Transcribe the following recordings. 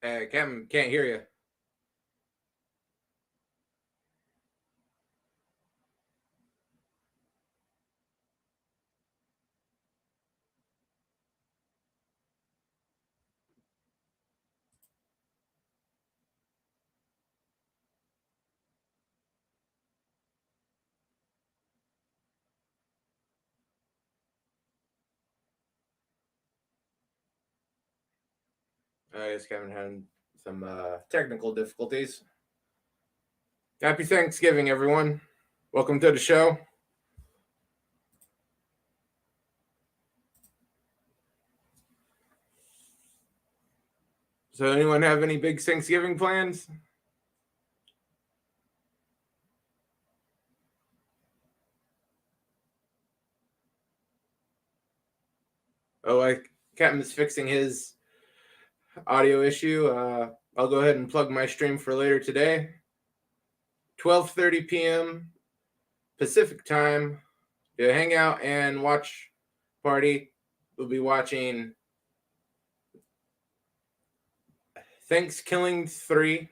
Cam, can't hear you. I guess Kevin had some technical difficulties. Happy Thanksgiving, everyone. Welcome to the show. So, anyone have any big Thanksgiving plans? Captain's fixing his audio issue. I'll go ahead and plug my stream for later today. 12:30 p.m. Pacific time to hang out and watch party. We'll be watching Thanksgiving 3,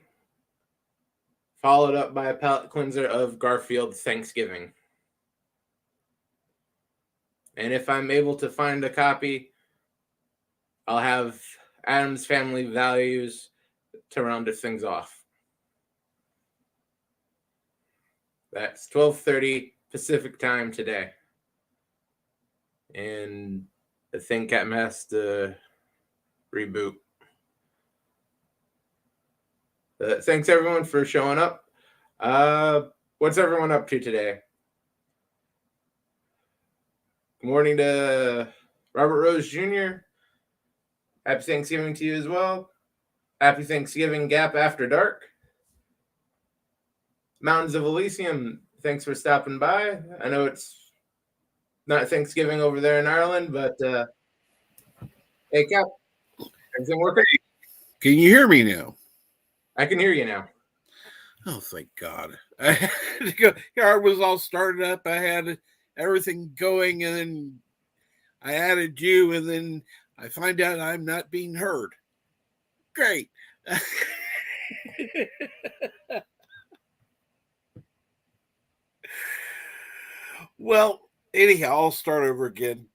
followed up by a palate cleanser of Garfield Thanksgiving. And if I'm able to find a copy, I'll have Adam's Family Values to round things off. That's 12:30 Pacific time today. And I think Captain has to reboot. Thanks everyone for showing up. What's everyone up to today? Good morning to Robert Rose Jr. Happy Thanksgiving to you as well. Happy Thanksgiving, Gap After Dark. Mountains of Elysium, thanks for stopping by. I know it's not Thanksgiving over there in Ireland, but hey, Cap, everything working? Can you hear me now? I can hear you now. Oh, thank God. I was all started up. I had everything going, and then I added you, and then I find out I'm not being heard. Great. Well, anyhow, I'll start over again.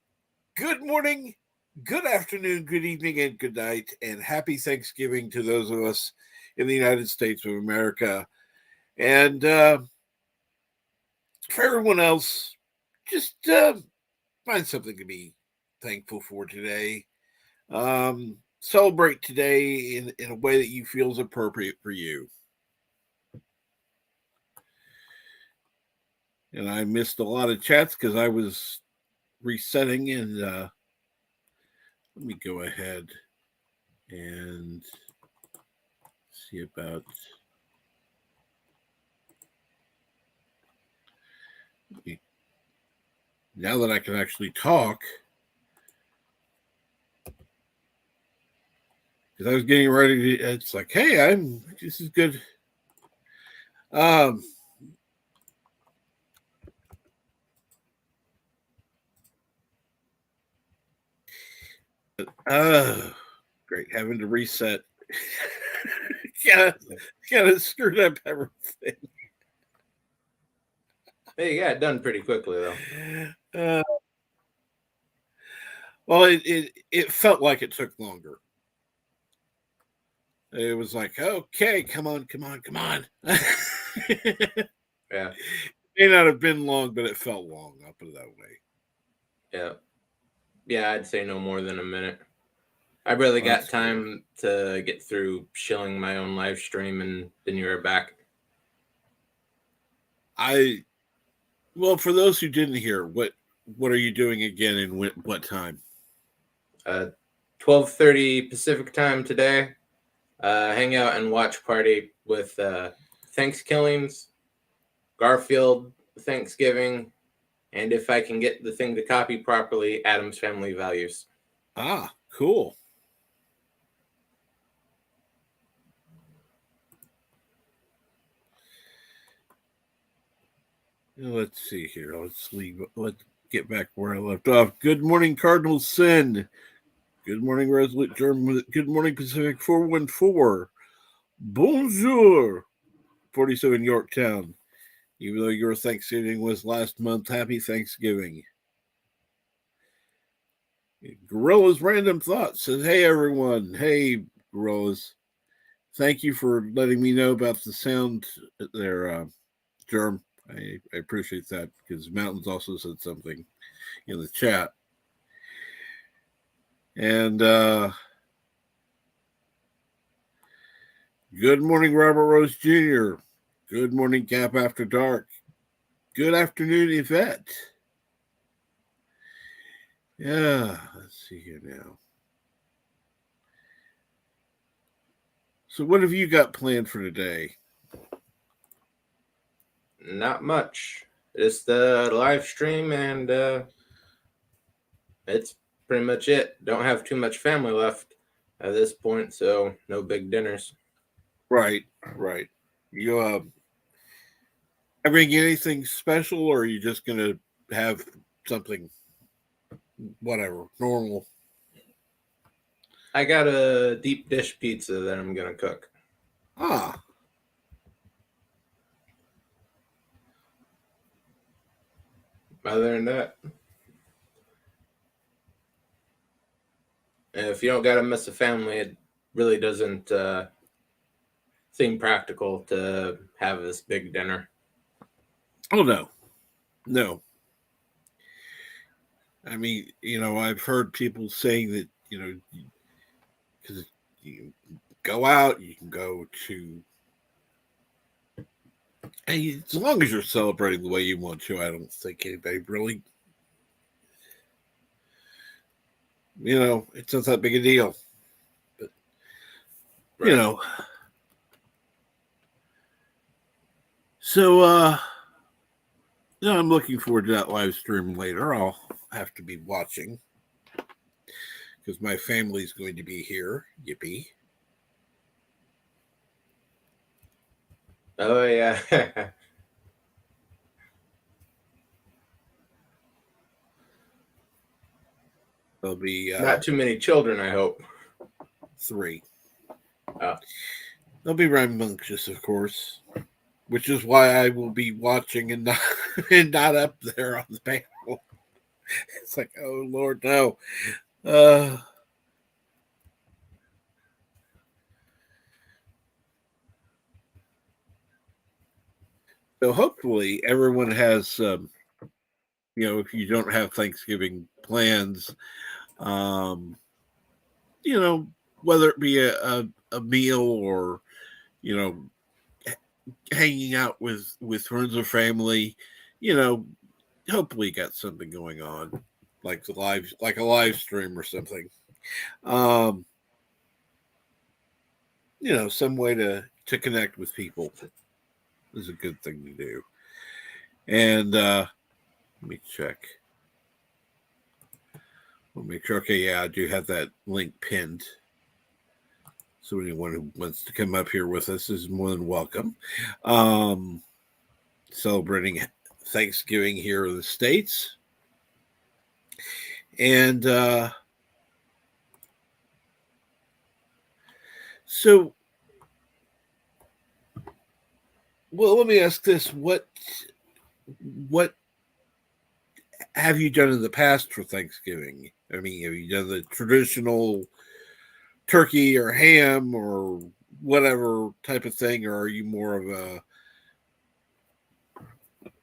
Good morning, good afternoon, good evening, and good night, and happy Thanksgiving to those of us in the United States of America. And for everyone else, just find something to be thankful for today. Celebrate today in a way that you feel is appropriate for you. And I missed a lot of chats because I was resetting. And let me go ahead and see about. Now that I can actually talk, because I was getting ready to, it's like, hey, this is good. Great, having to reset. kind of screwed up everything. Hey, you got it done pretty quickly, though. Well, it felt like it took longer. It was like, okay, come on. Yeah. It may not have been long, but it felt long. I'll put it that way. Yeah. Yeah, I'd say no more than a minute. I barely got time to get through shilling my own live stream, and then you were back. Well, for those who didn't hear, what are you doing again and what time? 12:30 Pacific time today. Hang out and watch party with Thanksgivings, Garfield Thanksgiving, and if I can get the thing to copy properly, Adam's Family Values. Ah, cool. Let's see here. Let's get back where I left off. Good morning, Cardinal Sin. Good morning, Resolute German. Good morning, Pacific 414. Bonjour, 47 Yorktown. Even though your Thanksgiving was last month, happy Thanksgiving. Gorilla's Random Thoughts says, hey, everyone. Hey, Gorillas. Thank you for letting me know about the sound there, Germ. I appreciate that because Mountains also said something in the chat. And good morning, Robert Rose Jr. Good morning, Gap After Dark. Good afternoon, Yvette. Yeah, let's see here now. So, what have you got planned for today? Not much. Just the live stream, and it's pretty much it. Don't have too much family left at this point, so no big dinners. Right. You having anything special, or are you just gonna have something, whatever, normal? I got a deep dish pizza that I'm gonna cook. Ah, Other than that, if you don't gotta miss a family, it really doesn't seem practical to have this big dinner. oh no. I mean, I've heard people saying that because you go out, you can go to, and as long as you're celebrating the way you want to, I don't think anybody really, it's not that big a deal. But Right. So I'm looking forward to that live stream later. I'll have to be watching because my family's going to be here. Yippee! Oh yeah. There'll be Not too many children, I hope. 3. Oh. They'll be rambunctious, of course, which is why I will be watching and not and not up there on the panel. It's like, oh Lord, no. So hopefully everyone has, if you don't have Thanksgiving plans, um, whether it be a meal or, hanging out with friends or family, you know, hopefully got something going on, like a live stream or something. Um, some way to connect with people is a good thing to do. And let me check. We'll make sure. Okay, yeah, I do have that link pinned. So anyone who wants to come up here with us is more than welcome. Celebrating Thanksgiving here in the States. And so, well, let me ask this: what have you done in the past for Thanksgiving? I mean, have you done the traditional turkey or ham or whatever type of thing, or are you more of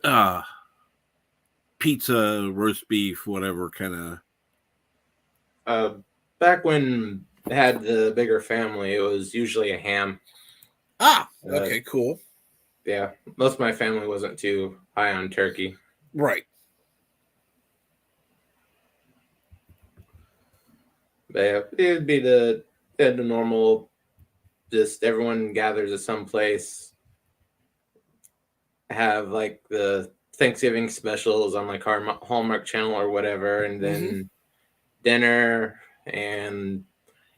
a pizza, roast beef, whatever kind of? Back when I had the bigger family, it was usually a ham. Okay, cool. Yeah, most of my family wasn't too high on turkey. Right. But yeah, it'd be the normal, just everyone gathers at some place, have like the Thanksgiving specials on like our Hallmark channel or whatever, and then dinner and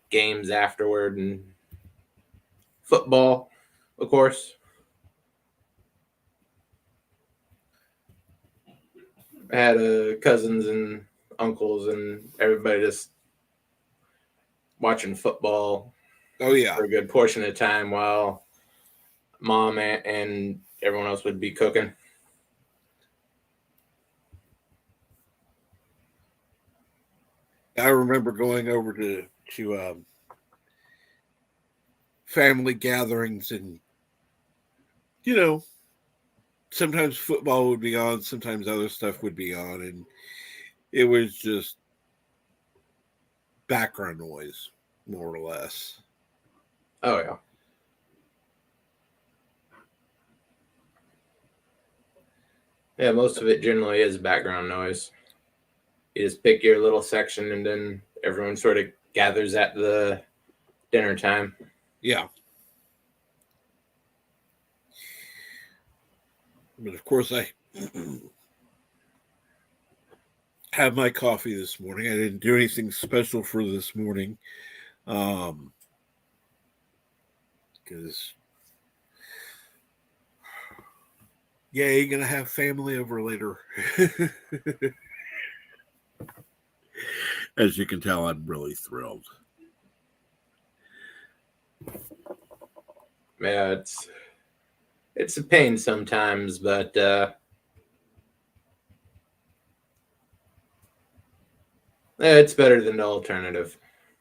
games afterward and football, of course. I had cousins and uncles and everybody just watching football Oh yeah. for a good portion of the time while mom and everyone else would be cooking. I remember going over to family gatherings, and sometimes football would be on, sometimes other stuff would be on, and it was just background noise, more or less. Oh yeah. Yeah, most of it generally is background noise. You just pick your little section and then everyone sort of gathers at the dinner time. Yeah. But of course, I have my coffee this morning. I didn't do anything special for this morning. Because you're gonna have family over later. As you can tell, I'm really thrilled. Yeah, it's a pain sometimes, but it's better than the alternative.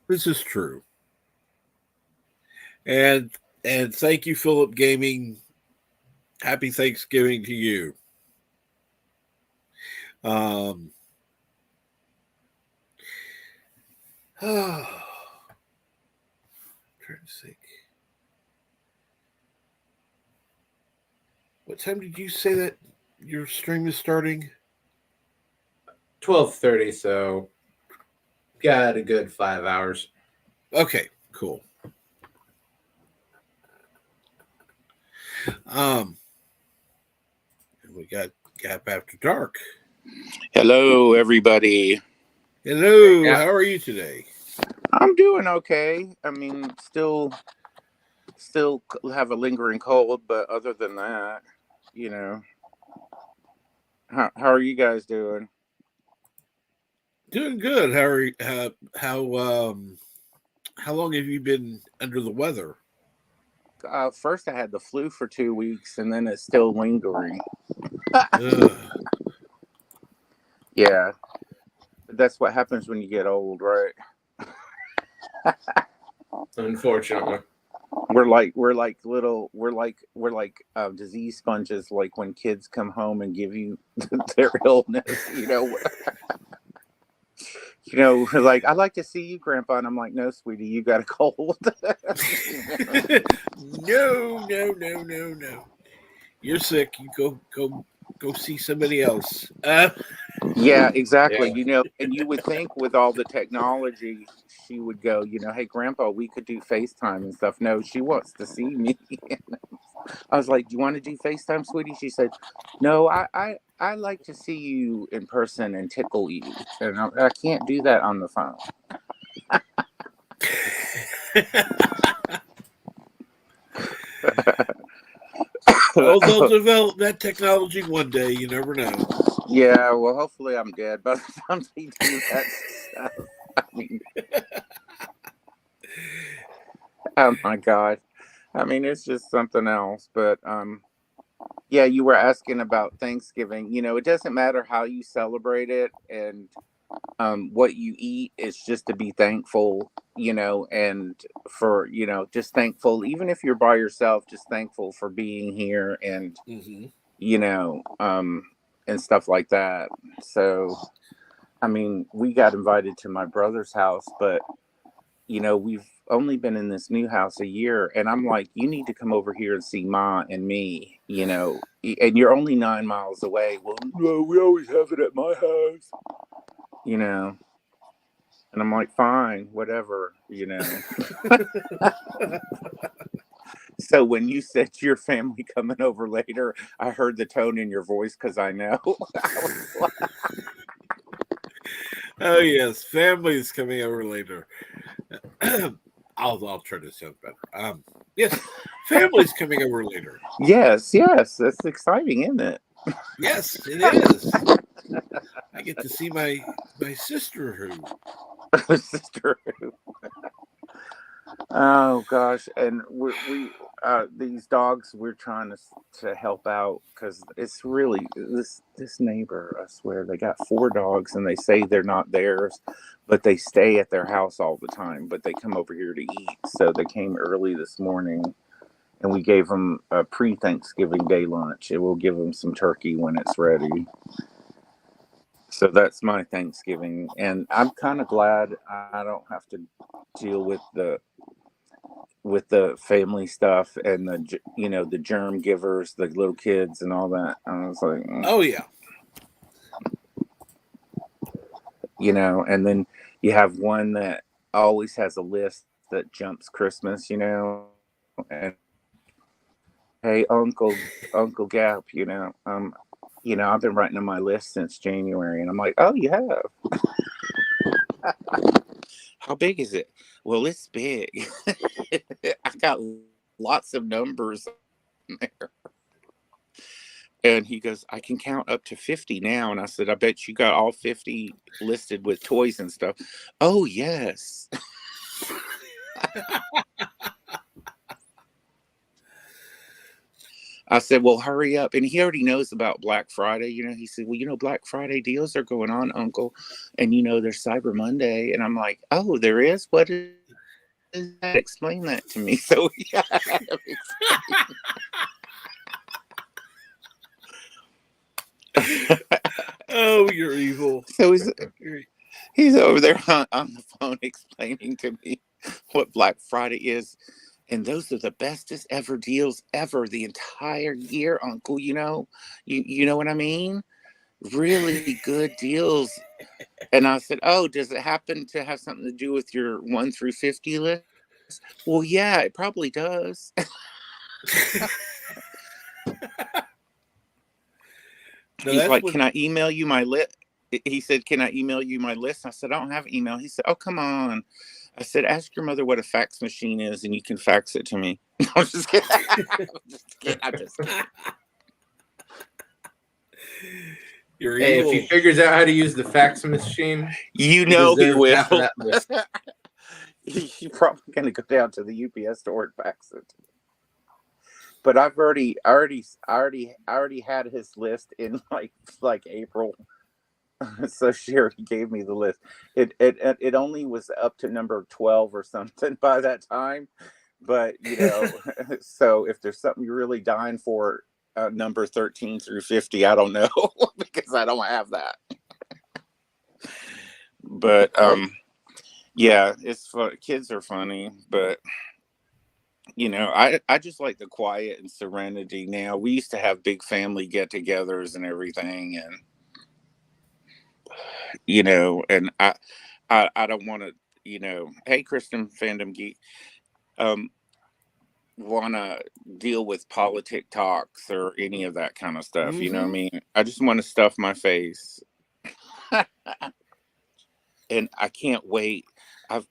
This is true. And thank you, Philip Gaming. Happy Thanksgiving to you. Trying to think. What time did you say that your stream is starting? 12:30, so got a good 5 hours. Okay, cool. We got Gap After Dark. Hello, everybody. Hello, how are you today? I'm doing okay. I mean, still have a lingering cold, but other than that, how are you guys doing? Doing good. How are you, how long have you been under the weather? First, I had the flu for 2 weeks, and then it's still lingering. Yeah, but that's what happens when you get old, right? Unfortunately, we're like disease sponges. Like when kids come home and give you their illness, we're like, I'd like to see you, Grandpa, and I'm like, no, sweetie, you got a cold. No. You're sick. You go see somebody else. Yeah, exactly. yeah. And you would think with all the technology, she would go, hey, Grandpa, we could do FaceTime and stuff. No, she wants to see me. I was like, do you want to do FaceTime, sweetie? She said, no, I like to see you in person and tickle you. And I can't do that on the phone. Well, they'll develop that technology one day. You never know. Yeah, well, hopefully I'm dead by the time they do that stuff. I mean, oh my God. I mean, it's just something else. But yeah, you were asking about Thanksgiving. It doesn't matter how you celebrate it and what you eat. It's just to be thankful, and for, just thankful, even if you're by yourself, just thankful for being here and, and stuff like that. So, I mean, we got invited to my brother's house, but, we've only been in this new house a year. And I'm like, you need to come over here and see Ma and me, and you're only 9 miles away. Well, no, we always have it at my house, And I'm like, fine, whatever, So when you said your family coming over later, I heard the tone in your voice because I know. Oh yes, family is coming over later. I'll try to sound better. Yes, family's coming over later. Yes, that's exciting, isn't it? Yes, it is. I get to see my sister who. Sister. Oh gosh, and we these dogs we're trying to help out because it's really this neighbor. I swear they got 4 dogs and they say they're not theirs, but they stay at their house all the time. But they come over here to eat, so they came early this morning, and we gave them a pre-Thanksgiving Day lunch, and we'll give them some turkey when it's ready. So that's my Thanksgiving, and I'm kind of glad I don't have to deal with the family stuff and the germ givers, the little kids and all that. I was like, Oh yeah. and then you have one that always has a list that jumps Christmas, and hey, Uncle Gap, I've been writing on my list since January, and I'm like, oh, you have? How big is it? Well, it's big. I got lots of numbers on there. And he goes, I can count up to 50 now. And I said, I bet you got all 50 listed with toys and stuff. Oh, yes. I said, well, hurry up. And he already knows about Black Friday. He said, well, Black Friday deals are going on, Uncle. And, there's Cyber Monday. And I'm like, oh, there is? What is that? Explain that to me. So, yeah. Oh, you're evil. So he's over there on the phone explaining to me what Black Friday is. And those are the bestest ever deals ever the entire year, Uncle. You know what I mean? Really good deals. And I said, oh, does it happen to have something to do with your 1 through 50 list? Well, yeah, it probably does. He's like, can I email you my list? He said, can I email you my list? I said, I don't have email. He said, oh, come on. I said, ask your mother what a fax machine is and you can fax it to me. I'm just kidding. I'm just kidding. You're Hey, evil. if he figures out how to use the fax machine, he will. half of that list. He's probably going to go down to the UPS store and fax it. But I already had his list in like April. So she already gave me the list. It only was up to number 12 or something by that time. But so if there's something you're really dying for, number 13 through 50, I don't know because I don't have that. But yeah, it's fun. Kids are funny, but I just like the quiet and serenity now. We used to have big family get-togethers and everything, and and I don't want to, hey, Kristen Fandom Geek, want to deal with politic talks or any of that kind of stuff. Mm-hmm. You know what I mean? I just want to stuff my face. And I can't wait.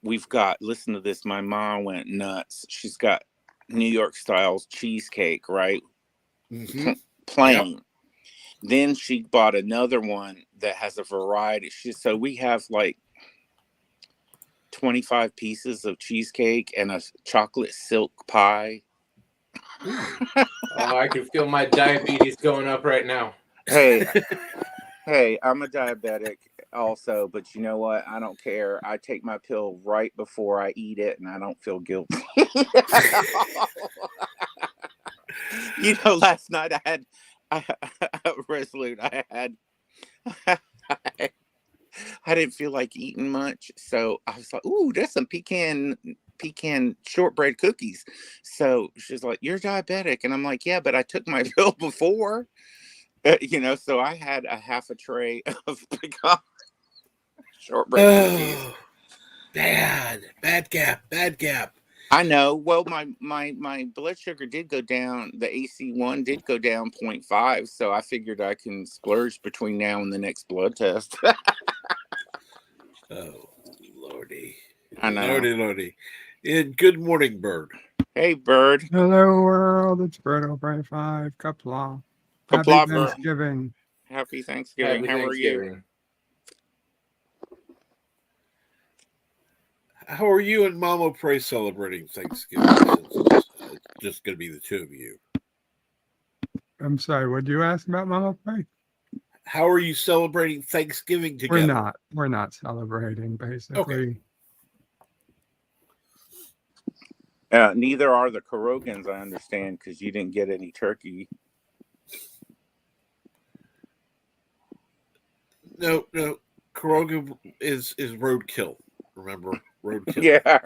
We've got, listen to this. My mom went nuts. She's got New York style cheesecake, right? Mm-hmm. Plain. Yep. Then she bought another one that has a variety. So we have like 25 pieces of cheesecake and a chocolate silk pie. Oh, I can feel my diabetes going up right now. Hey, I'm a diabetic also, but you know what? I don't care. I take my pill right before I eat it, and I don't feel guilty. Last night I had Resolute. I didn't feel like eating much, so I was like, "Ooh, there's some pecan shortbread cookies." So she's like, "You're diabetic," and I'm like, "Yeah, but I took my pill before." So I had a half a tray of pecan shortbread cookies. Bad gap. I know. Well, my blood sugar did go down. The AC1 did go down 0.5, so I figured I can splurge between now and the next blood test. Oh, Lordy. I know. Lordy. And good morning, Bird. Hey, Bird. Hello, world. It's Bird over 5. Kapla. Happy Thanksgiving. Happy Thanksgiving. How are you? How are you and Mama Pray celebrating Thanksgiving since it's just going to be the two of you? I'm sorry, what did you ask about Mama Pie? How are you celebrating Thanksgiving together? We're not celebrating, basically. Neither are the Kurogans, I understand, because you didn't get any turkey. No. Kuroga is roadkill. Remember, roadkill. Yeah.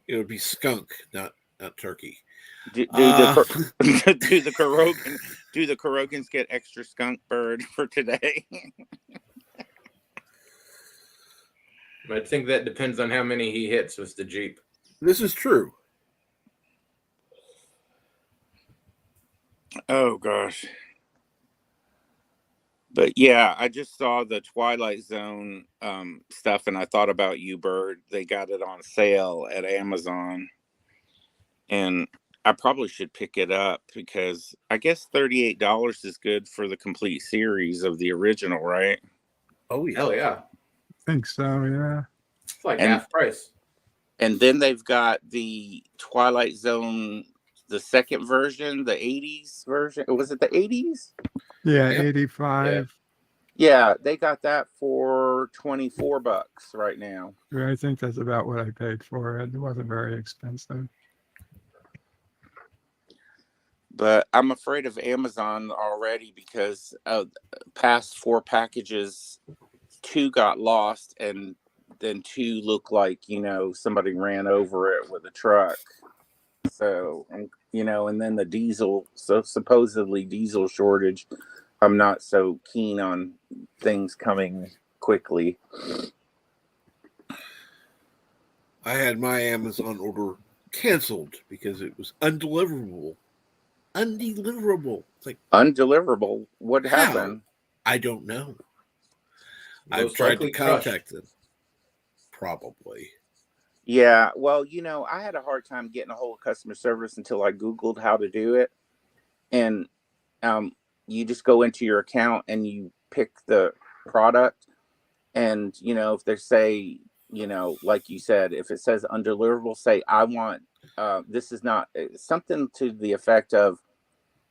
It would be skunk, not turkey. Do the Kurogans get extra skunk bird for today? I think that depends on how many he hits with the Jeep. This is true. Oh gosh. But yeah, I just saw the Twilight Zone stuff, and I thought about you, Bird. They got it on sale at Amazon, and I probably should pick it up because I guess $38 is good for the complete series of the original, right? Oh yeah. Hell yeah. I think so, yeah. It's like And- half price. And then they've got the Twilight Zone, the second version, the 80s version. Was it the 80s? Yeah, Yep. 85. Yeah, they got that for $24 right now. Yeah, I think that's about what I paid for it. It wasn't very expensive. But I'm afraid of Amazon already because past 4 packages, 2 got lost, and then 2 look like, somebody ran over it with a truck. So, and then the diesel, so supposedly diesel shortage. I'm not so keen on things coming quickly. I had my Amazon order canceled because it was undeliverable. It's like, Undeliverable. What How? happened? I don't know. I've Most tried to likely crushed. contact them. Probably. Yeah, well, I had a hard time getting a hold of customer service until I Googled how to do it. And you just go into your account and you pick the product. And, if they say, like you said, if it says undeliverable, say, I want, this is not something to the effect of,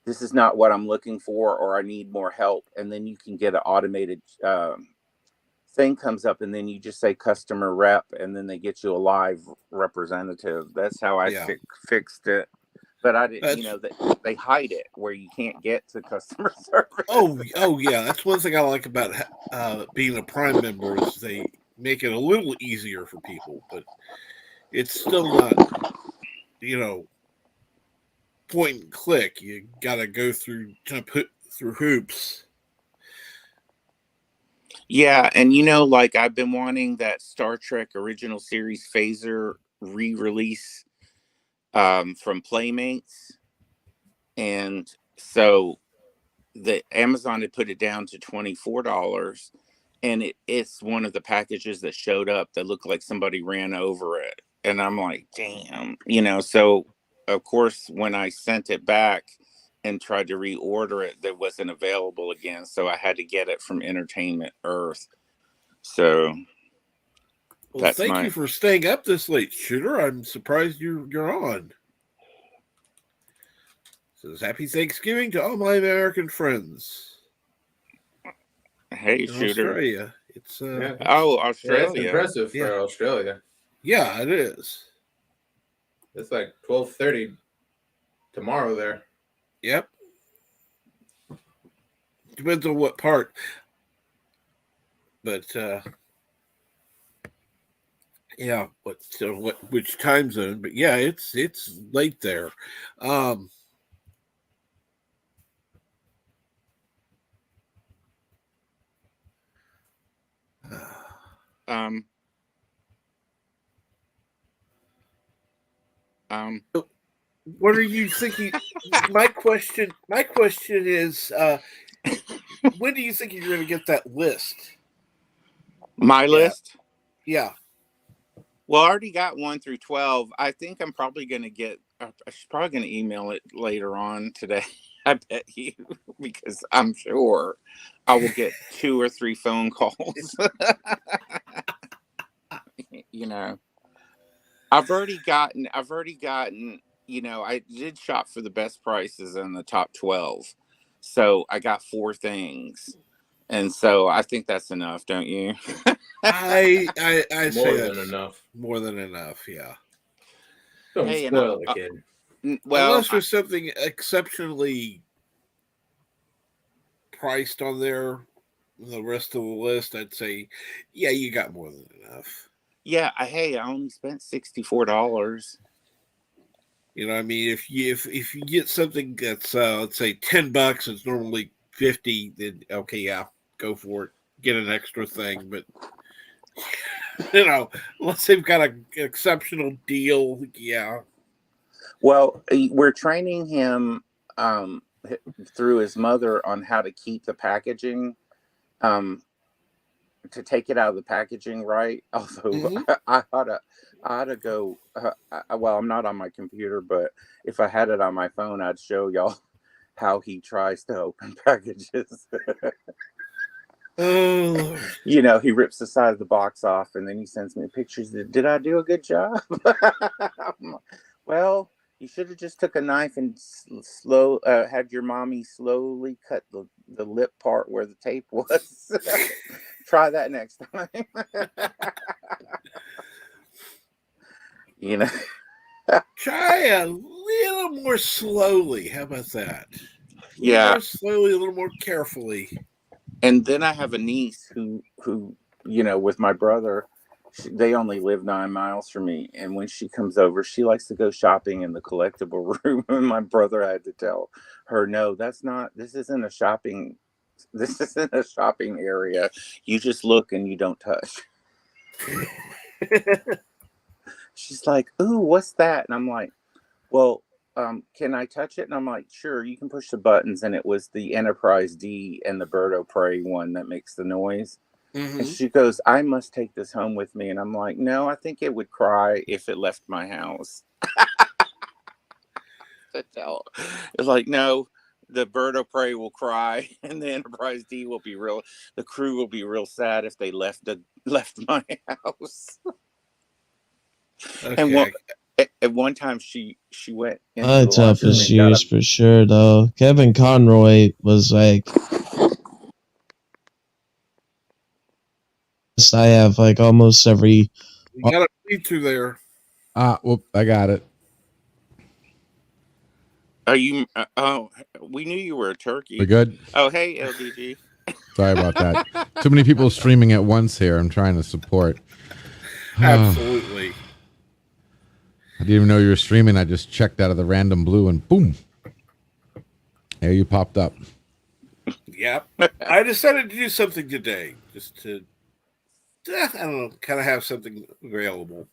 this is not what I'm looking for, or I need more help. And then you can get an automated thing comes up, and then you just say customer rep, and then they get you a live representative. That's how I fixed it. But I didn't, they hide it where you can't get to customer service. Oh yeah. That's one thing I like about being a Prime member is they make it a little easier for people, but it's still not, point and click. You got to go through hoops. Yeah, and like I've been wanting that Star Trek original series phaser re-release from Playmates, and so the Amazon had put it down to $24, and it's one of the packages that showed up that looked like somebody ran over it, and I'm like, damn, So of course, when I sent it back and tried to reorder it, that wasn't available again, so I had to get it from Entertainment Earth. So Well, thank you for staying up this late, Shooter. I'm surprised you're on. Says happy Thanksgiving to all my American friends. Hey, Shooter. Australia. It's Australia. Yeah, that's impressive for Australia. Yeah, it is. It's like 12:30 tomorrow there. Yep. Depends on what part. But yeah, which time zone? But yeah, it's late there. What are you thinking? My question is, when do you think you're going to get that list? My list? Yeah. Well, I already got 1 through 12. I think I'm probably going to get. I'm probably going to email it later on today. I bet you, because I'm sure I will get 2 or 3 phone calls. You know, I've already gotten, I did shop for the best prices in the top 12. So I got 4 things. And so I think that's enough, don't you? I say More than that's enough. more than enough. Yeah. Don't Hey, spoil the kid. Unless there's something exceptionally priced on there, the rest of the list, I'd say, yeah, you got more than enough. yeah, I only spent $64. You know, I mean, if you get something that's let's say $10, it's normally 50. Then okay, yeah, go for it. Get an extra thing, but unless they've got an exceptional deal, yeah. Well, we're training him through his mother on how to keep the packaging, to take it out of the packaging right. Although I ought to go. Well, I'm not on my computer, but if I had it on my phone, I'd show y'all how he tries to open packages. Oh, He rips the side of the box off, and then he sends me pictures. Did I do a good job? Well, you should have just took a knife and had your mommy slowly cut the lip part where the tape was. Try that next time. Try a little more slowly. How about that? A little more slowly, a little more carefully. And then I have a niece who with my brother, they only live 9 miles from me. And when she comes over, she likes to go shopping in the collectible room. And my brother had to tell her, no, this isn't a shopping area. You just look and you don't touch. She's like, ooh, what's that? And I'm like, well, can I touch it? And I'm like, sure, you can push the buttons. And it was the Enterprise D and the Bird o' Prey one that makes the noise. And she goes, I must take this home with me. And I'm like, no, I think it would cry if it left my house. It's like, no, the Bird o' Prey will cry, and the Enterprise D will be the crew will be real sad if they left my house. Okay. And at one time she went into That's the up laundry his and got years for sure, though. Kevin Conroy was like, I have like almost every. You got a feed through there. Whoop, I got it. Are you? Oh, we knew you were a turkey. We good? Oh, hey, LDG. Sorry about that. Too many people streaming at once here. I'm trying to support. Absolutely. I didn't even know you were streaming. I just checked out of the random blue and boom. There you popped up. Yep. I decided to do something today just to, I don't know, kind of have something available.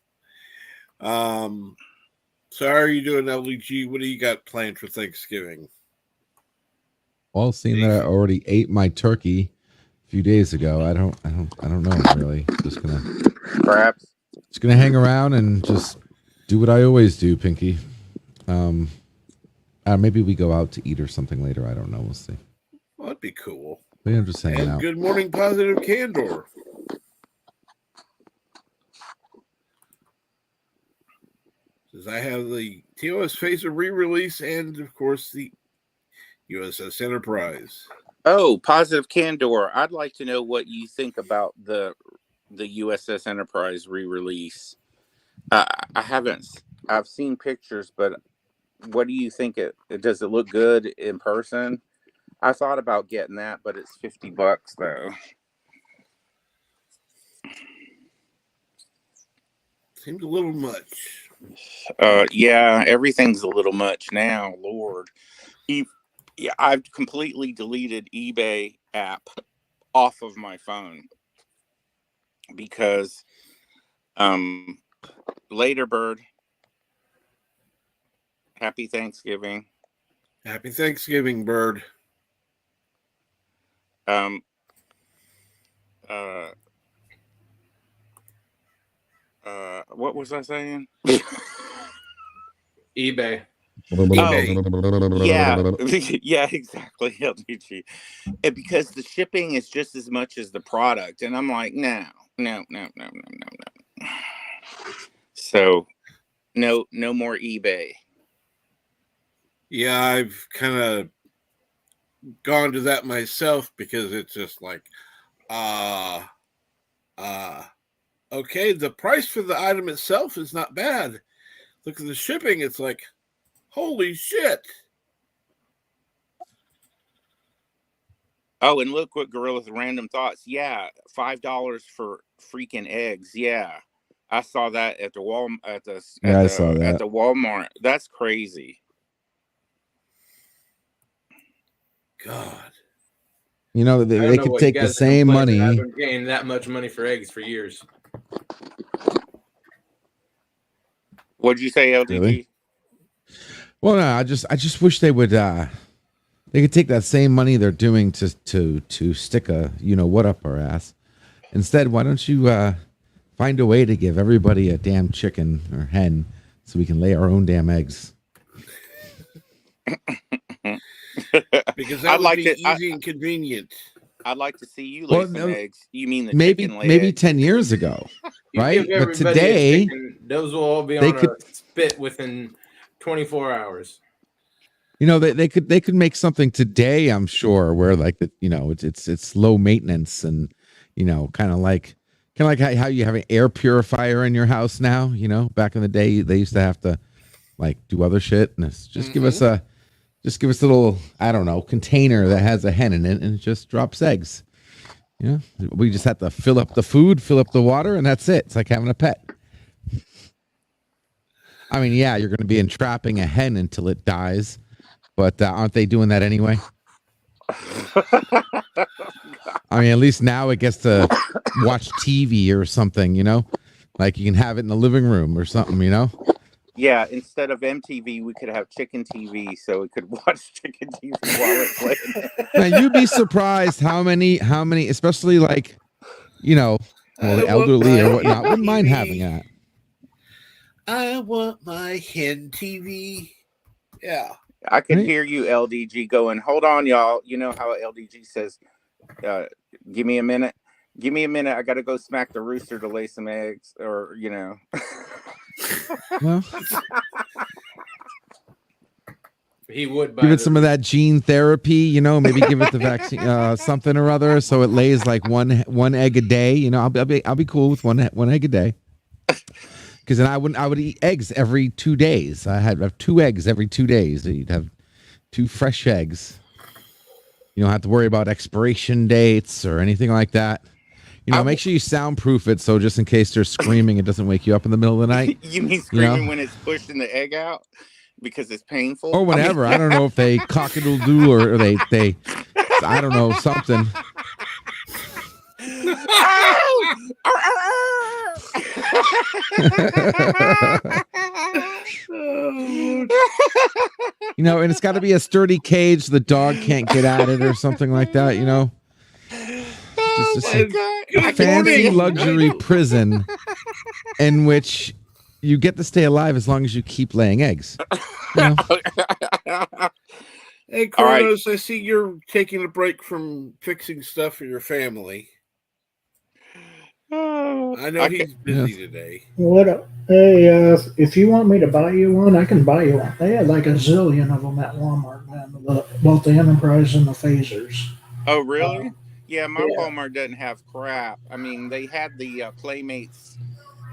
So how are you doing, LDG? What do you got planned for Thanksgiving? Well, seeing that I already ate my turkey a few days ago, I don't know really. Just gonna hang around and just do what I always do, Pinky. Maybe we go out to eat or something later. I don't know. We'll see. Well, that'd be cool. But I'm just hanging out. Good morning, Positive Candor. Says I have the TOS Phaser re-release and, of course, the USS Enterprise. Oh, Positive Candor. I'd like to know what you think about the USS Enterprise re-release. I've seen pictures, but what do you think? Does it look good in person? I thought about getting that, but it's $50 though. Seems a little much. Yeah, everything's a little much now, Lord. I've completely deleted eBay app off of my phone because later, Bird. Happy Thanksgiving. Happy Thanksgiving, Bird. What was I saying? eBay. Yeah, yeah, exactly. LDG. And because the shipping is just as much as the product, and I'm like, no. So no more eBay. Yeah, I've kind of gone to that myself because it's just like, okay, the price for the item itself is not bad. Look at the shipping, it's like, holy shit. Oh, and look what Gorilla's random thoughts. Yeah, $5 for freaking eggs. Yeah, I saw that at the I saw that. at the Walmart. That's crazy. God. You know, I don't they know could what you take the guys are same complaining. money. I've been paying that much money for eggs for years. What'd you say, LDG? Really? Well, no, I just wish they would. They could take that same money they're doing to stick a what up our ass. Instead, why don't you find a way to give everybody a damn chicken or hen so we can lay our own damn eggs? Because that would be easy and convenient. I'd like to see you lay some eggs. You mean the maybe chicken lay maybe eggs. 10 years ago, right? Give But everybody a today chicken, those will all be they on could- a spit within 24 hours. they could make something today, I'm sure, where like it's low maintenance and kind of like how you have an air purifier in your house now. Back in the day they used to have to like do other shit, and it's just give us a little, I don't know, container that has a hen in it and it just drops eggs. We just have to fill up the food, fill up the water, and that's it. It's like having a pet. I mean, yeah, you're going to be entrapping a hen until it dies, but aren't they doing that anyway? I mean, at least now it gets to watch TV or something, like you can have it in the living room or something, Yeah, instead of MTV, we could have Chicken TV, so we could watch Chicken TV while it played. Now, you'd be surprised how many, especially like, the elderly or whatnot, wouldn't mind having that. I want my hen TV. Yeah. I could hear you, LDG, going, hold on, y'all. You know how LDG says, give me a minute. Give me a minute. I got to go smack the rooster to lay some eggs, or, Well, he would give it some of that gene therapy, maybe give it the vaccine, something or other, so it lays like one egg a day. I'll be cool with one egg a day. Because then I would eat eggs every 2 days. I had 2 eggs every 2 days. You'd have 2 fresh eggs. You don't have to worry about expiration dates or anything like that. Make sure you soundproof it so just in case they're screaming, it doesn't wake you up in the middle of the night. You mean screaming when it's pushing the egg out because it's painful? Or whatever. I don't know if they cock-a-doodle-doo or they I don't know, something. And it's got to be a sturdy cage the dog can't get at it or something like that, just a fancy luxury prison in which you get to stay alive as long as you keep laying eggs. Hey, Carlos, right. I see you're taking a break from fixing stuff for your family. I know he's busy today. What? Hey, if you want me to buy you one, I can buy you one. They had like a zillion of them at Walmart, man. Both the Enterprise and the phasers. Oh, really? Yeah, my Walmart doesn't have crap. I mean, they had the Playmates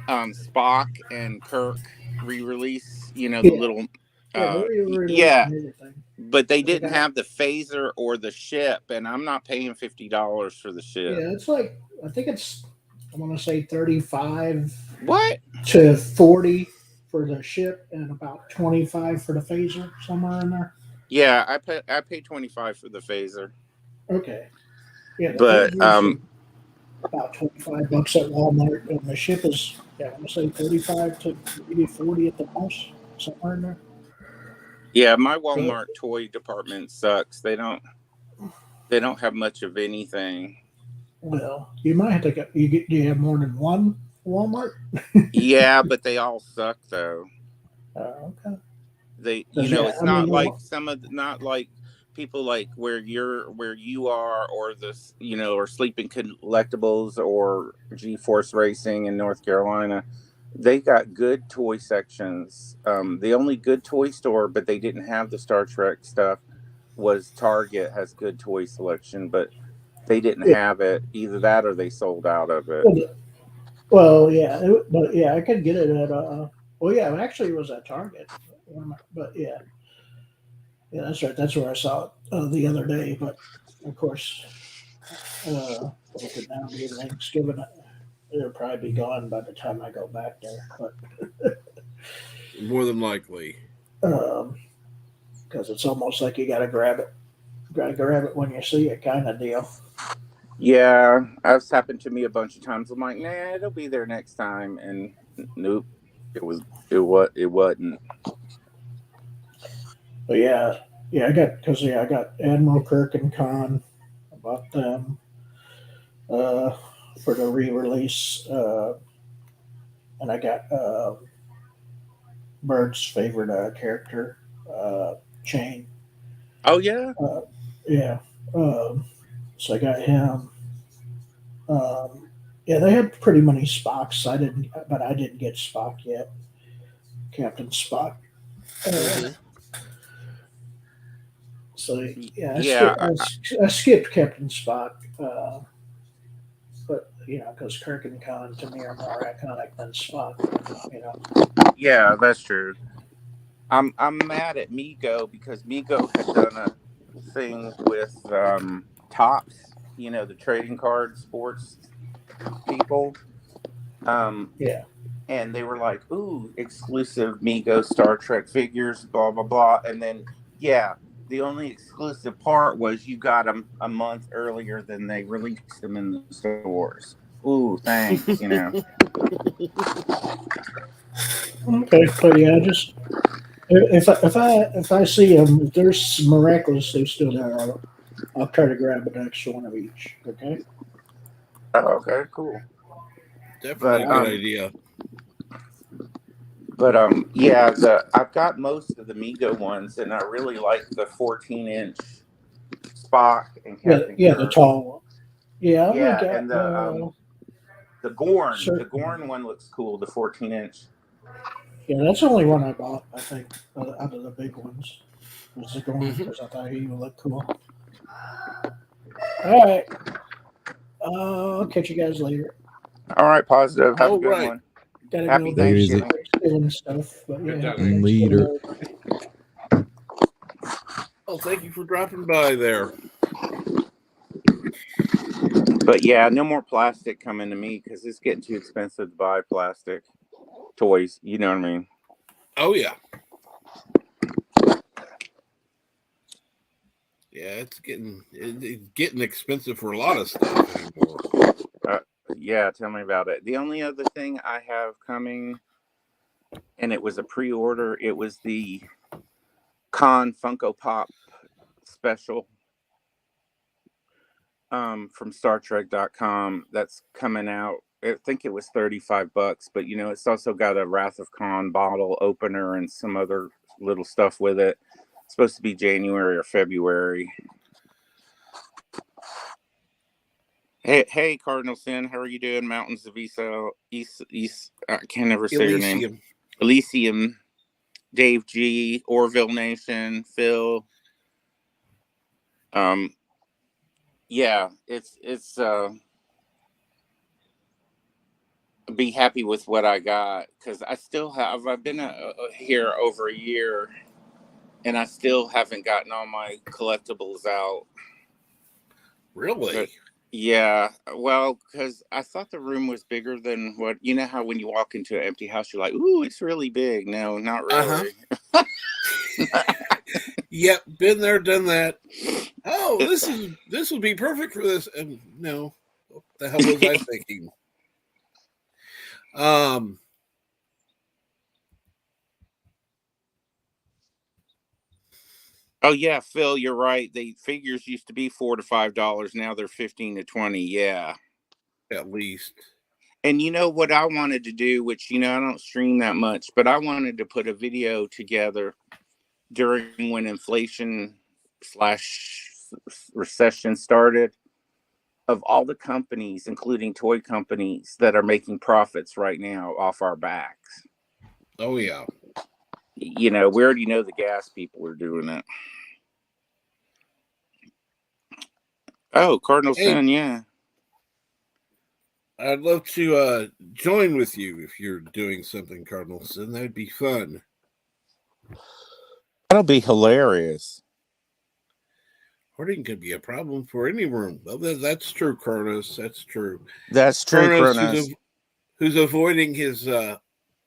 Spock and Kirk re-release, the little... but they didn't have the phaser or the ship, and I'm not paying $50 for the ship. Yeah, it's like, I think it's, I want to say 35 to 40 for the ship and about 25 for the phaser, somewhere in there. Yeah, I pay 25 for the phaser. Okay. Yeah, but about $25 at Walmart, and the ship is, I want to say 35 to maybe 40 at the most, somewhere in there. Yeah, my Walmart toy department sucks. They don't have much of anything. Well, you might have to do you have more than one Walmart? Yeah, but they all suck though. Okay. It's not like not like people like where you are, or or Sleeping Collectibles or G-Force Racing in North Carolina. They got good toy sections. The only good toy store, but they didn't have the Star Trek stuff, was Target. Has good toy selection, but they didn't Yeah. have it. Either that or they sold out of it. Well, yeah, but yeah, I could get it at well, yeah, actually, it was at Target, but yeah, that's right. That's where I saw it the other day. But of course, with it now being Thanksgiving, it'll probably be gone by the time I go back there. But More than likely, because it's almost like you got to grab it when you see it, kind of deal. Yeah, that's happened to me a bunch of times. I'm like, nah, it'll be there next time, and nope, it wasn't. But yeah, I got Admiral Kirk and Khan. I bought them uh, for the re-release, and I got Bird's favorite character, Chain. Oh yeah, Uh, yeah, so I got him. Yeah, they had pretty many Spocks. But I didn't get Spock yet. Captain Spock. mm-hmm. So yeah, yeah. I skipped Captain Spock, but because Kirk and Khan to me are more iconic than Spock. Yeah, that's true. I'm mad at Mego because Mego had done a thing with Tops, the trading card sports people. Yeah, And they were like, "Ooh, exclusive Mego Star Trek figures, blah blah blah." And then, yeah, the only exclusive part was you got them a month earlier than they released them in the stores. Ooh, thanks. okay, but yeah, just if I see them, if there's miraculously still there, I'll try to grab an extra one of each. Okay. Oh, okay, cool. Definitely a good idea. But yeah, I've got most of the Mego ones, and I really like the 14-inch Spock and Captain Yeah, Kirk. the tall one. Yeah, I only got and the Gorn. certain, The Gorn one looks cool. The 14-inch. yeah, that's the only one I bought. I think out of the big ones was the Gorn Mm-hmm. because I thought he would look cool. All right, I'll catch you guys later. All right, positive. Have a good right. one. Gotta Happy go Thanksgiving. Thanksgiving stuff, but yeah, Later. Well, thank you for dropping by there. But yeah, no more plastic coming to me because it's getting too expensive to buy plastic toys. You know what I mean? Oh yeah. Yeah, it's getting expensive for a lot of stuff anymore. Yeah, tell me about it. The only other thing I have coming, and it was a pre-order, it was the Con Funko Pop special from StarTrek.com that's coming out. I think it was $35, but it's also got a Wrath of Khan bottle opener and some other little stuff with it. It's supposed to be January or February. Hey, Cardinal Sin, how are you doing? Mountains of East. I can't ever say your name. Elysium, Dave G, Orville Nation, Phil. Yeah, it's be happy with what I got because I still have. I've been here over a year, and I still haven't gotten all my collectibles out. Really? But, yeah, well, because I thought the room was bigger than what how when you walk into an empty house, you're like, "Ooh, it's really big." No, not really. Yep, been there, done that. Oh, this would be perfect for this. And no, what the hell was I thinking? Oh yeah, Phil, you're right. The figures used to be $4 to $5. Now they're 15 to 20. Yeah, at least. And you know what I wanted to do, which I don't stream that much, but I wanted to put a video together during when inflation / recession started. of all the companies, including toy companies, that are making profits right now off our backs. Oh, yeah. We already know the gas people are doing it. Oh, Cardinal Sin, yeah. I'd love to join with you if you're doing something, Cardinal Sin. That'd be fun. That'll be hilarious. Hoarding could be a problem for any room. Well, that's true, Kronos. That's true. That's true, Kronos. Who's avoiding his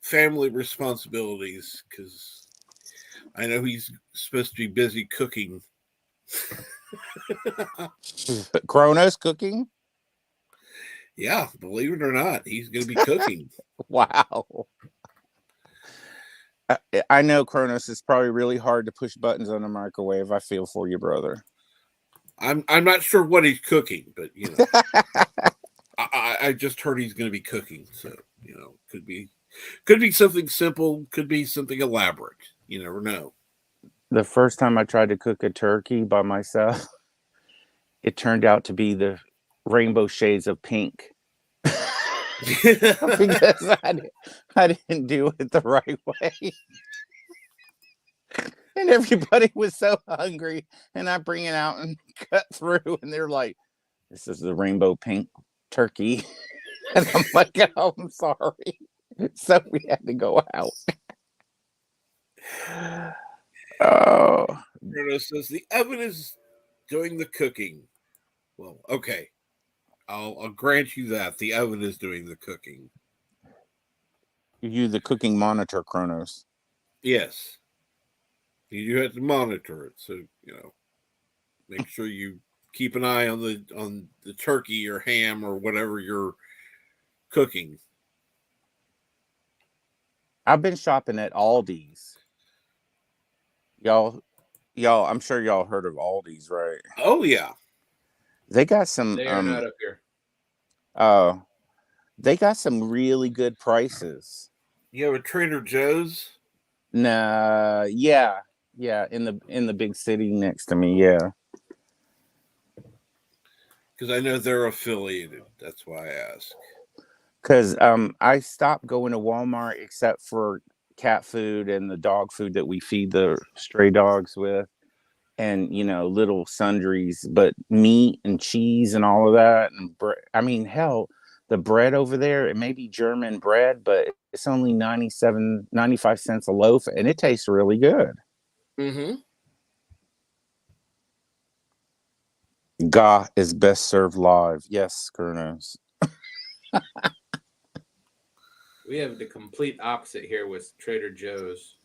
family responsibilities because I know he's supposed to be busy cooking. Kronos cooking? Yeah, believe it or not, he's going to be cooking. Wow. I know, Kronos, it's probably really hard to push buttons on a microwave. I feel for you, brother. I'm not sure what he's cooking, but I just heard he's going to be cooking, so could be something simple, could be something elaborate. You never know. The first time I tried to cook a turkey by myself, it turned out to be the rainbow shades of pink. Because I didn't do it the right way. And everybody was so hungry, and I bring it out and cut through, and they're like, "This is the rainbow pink turkey." And I'm like, "Oh, I'm sorry." So we had to go out. Oh. Bruno says the oven is doing the cooking. Well, okay. I'll grant you that. The oven is doing the cooking. You the cooking monitor, Kronos. Yes. You do have to monitor it, so make sure you keep an eye on the turkey or ham or whatever you're cooking. I've been shopping at Aldi's. Y'all, I'm sure y'all heard of Aldi's, right? Oh yeah. They got some They are not up here. Oh. They got some really good prices. You have a Trader Joe's? Nah, yeah, in the big city next to me, yeah. Because I know they're affiliated. That's why I ask. Because I stopped going to Walmart except for cat food and the dog food that we feed the stray dogs with, and little sundries, but meat and cheese and all of that, and I mean, hell, the bread over there, it may be German bread, but it's only 95 cents a loaf, and it tastes really good. Mm-hmm. Gah is best served live. Yes, Kronos. We have the complete opposite here with Trader Joe's.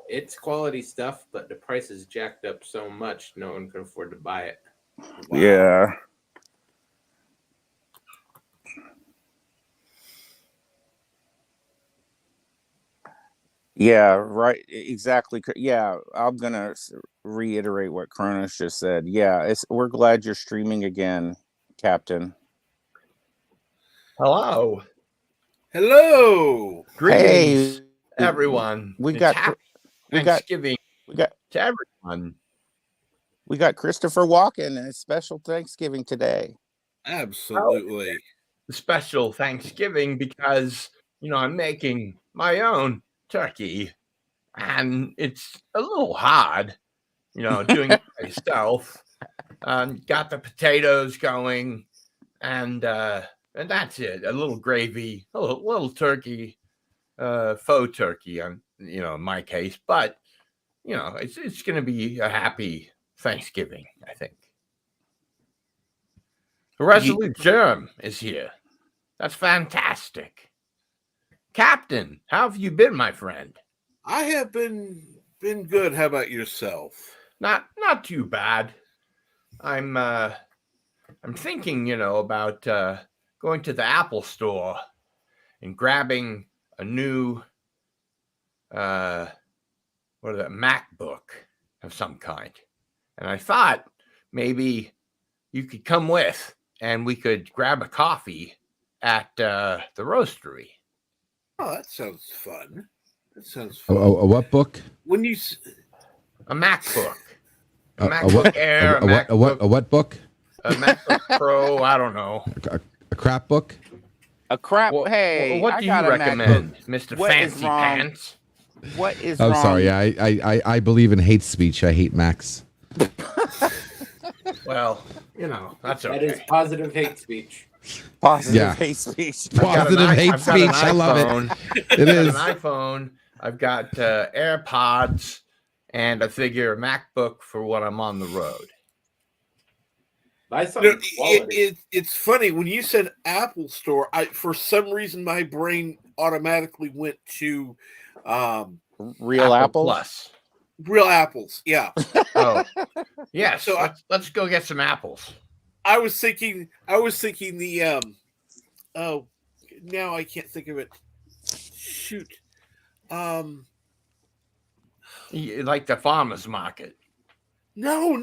It's quality stuff, but the price is jacked up so much no one can afford to buy it. Wow. Yeah. Yeah, right. Exactly. Yeah, I'm gonna reiterate what Kronos just said. Yeah, we're glad you're streaming again, Captain. Hello. Greetings, everyone. We got Thanksgiving to everyone. We got Christopher Walken and a special Thanksgiving today. Absolutely. Special Thanksgiving because I'm making my own turkey, and it's a little hard, doing it myself. Got the potatoes going, and that's it. A little gravy, a little turkey, faux turkey, in my case. But it's going to be a happy Thanksgiving, I think. Resolute Germ is here. That's fantastic. Captain, how have you been, my friend? I have been good. How about yourself? Not too bad. I'm thinking, about going to the Apple store and grabbing a new MacBook of some kind. And I thought maybe you could come with and we could grab a coffee at the roastery. Oh, that sounds fun. A what book? When you a MacBook, a MacBook Air, a what book? a MacBook Pro. I don't know. A crap book. A crap. Well, hey, what I do you got a recommend, MacBook. Mr. What is Fancy wrong? Pants? What is I'm wrong? sorry. I believe in hate speech. I hate Macs. Well, that's okay. That is positive hate speech. Positive hate speech. Positive hate speech. I love it. It is. I've got an iPhone. I've got AirPods, and I figure a MacBook for when I'm on the road. It's funny when you said Apple Store. For some reason my brain automatically went to real apples. Plus. Real apples, yeah. Oh, yes. So let's go get some apples. I was thinking the oh, now I can't think of it. Shoot. Like the farmers market. No.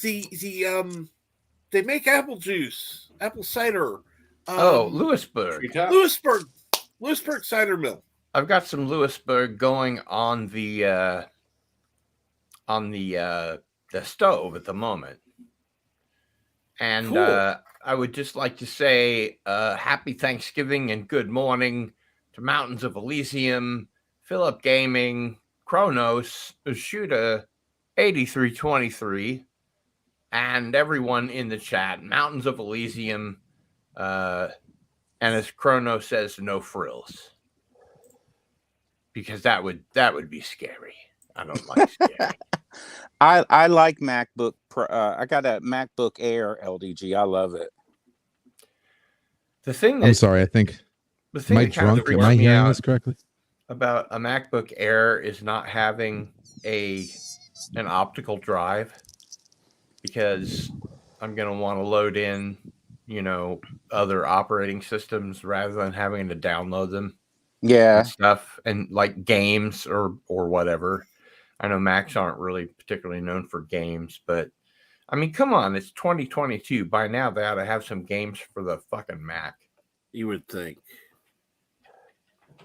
They make apple juice, apple cider. Lewisburg. Lewisburg cider mill. I've got some Lewisburg going on the stove at the moment. And cool. I would just like to say happy Thanksgiving and good morning to Mountains of Elysium, Philip Gaming, Kronos, Shooter 8323, and everyone in the chat. Mountains of Elysium, and as Kronos says, no frills. Because that would be scary. I don't like scary. I like MacBook Pro. I got a MacBook Air LDG. I love it. I'm sorry. I think. Am I drunk? Am I hearing this correctly? About a MacBook Air is not having an optical drive, because I'm going to want to load in, other operating systems rather than having to download them. Yeah. And stuff, and like games or whatever. I know Macs aren't really particularly known for games, but I mean, come on, it's 2022. By now they ought to have some games for the fucking Mac. You would think.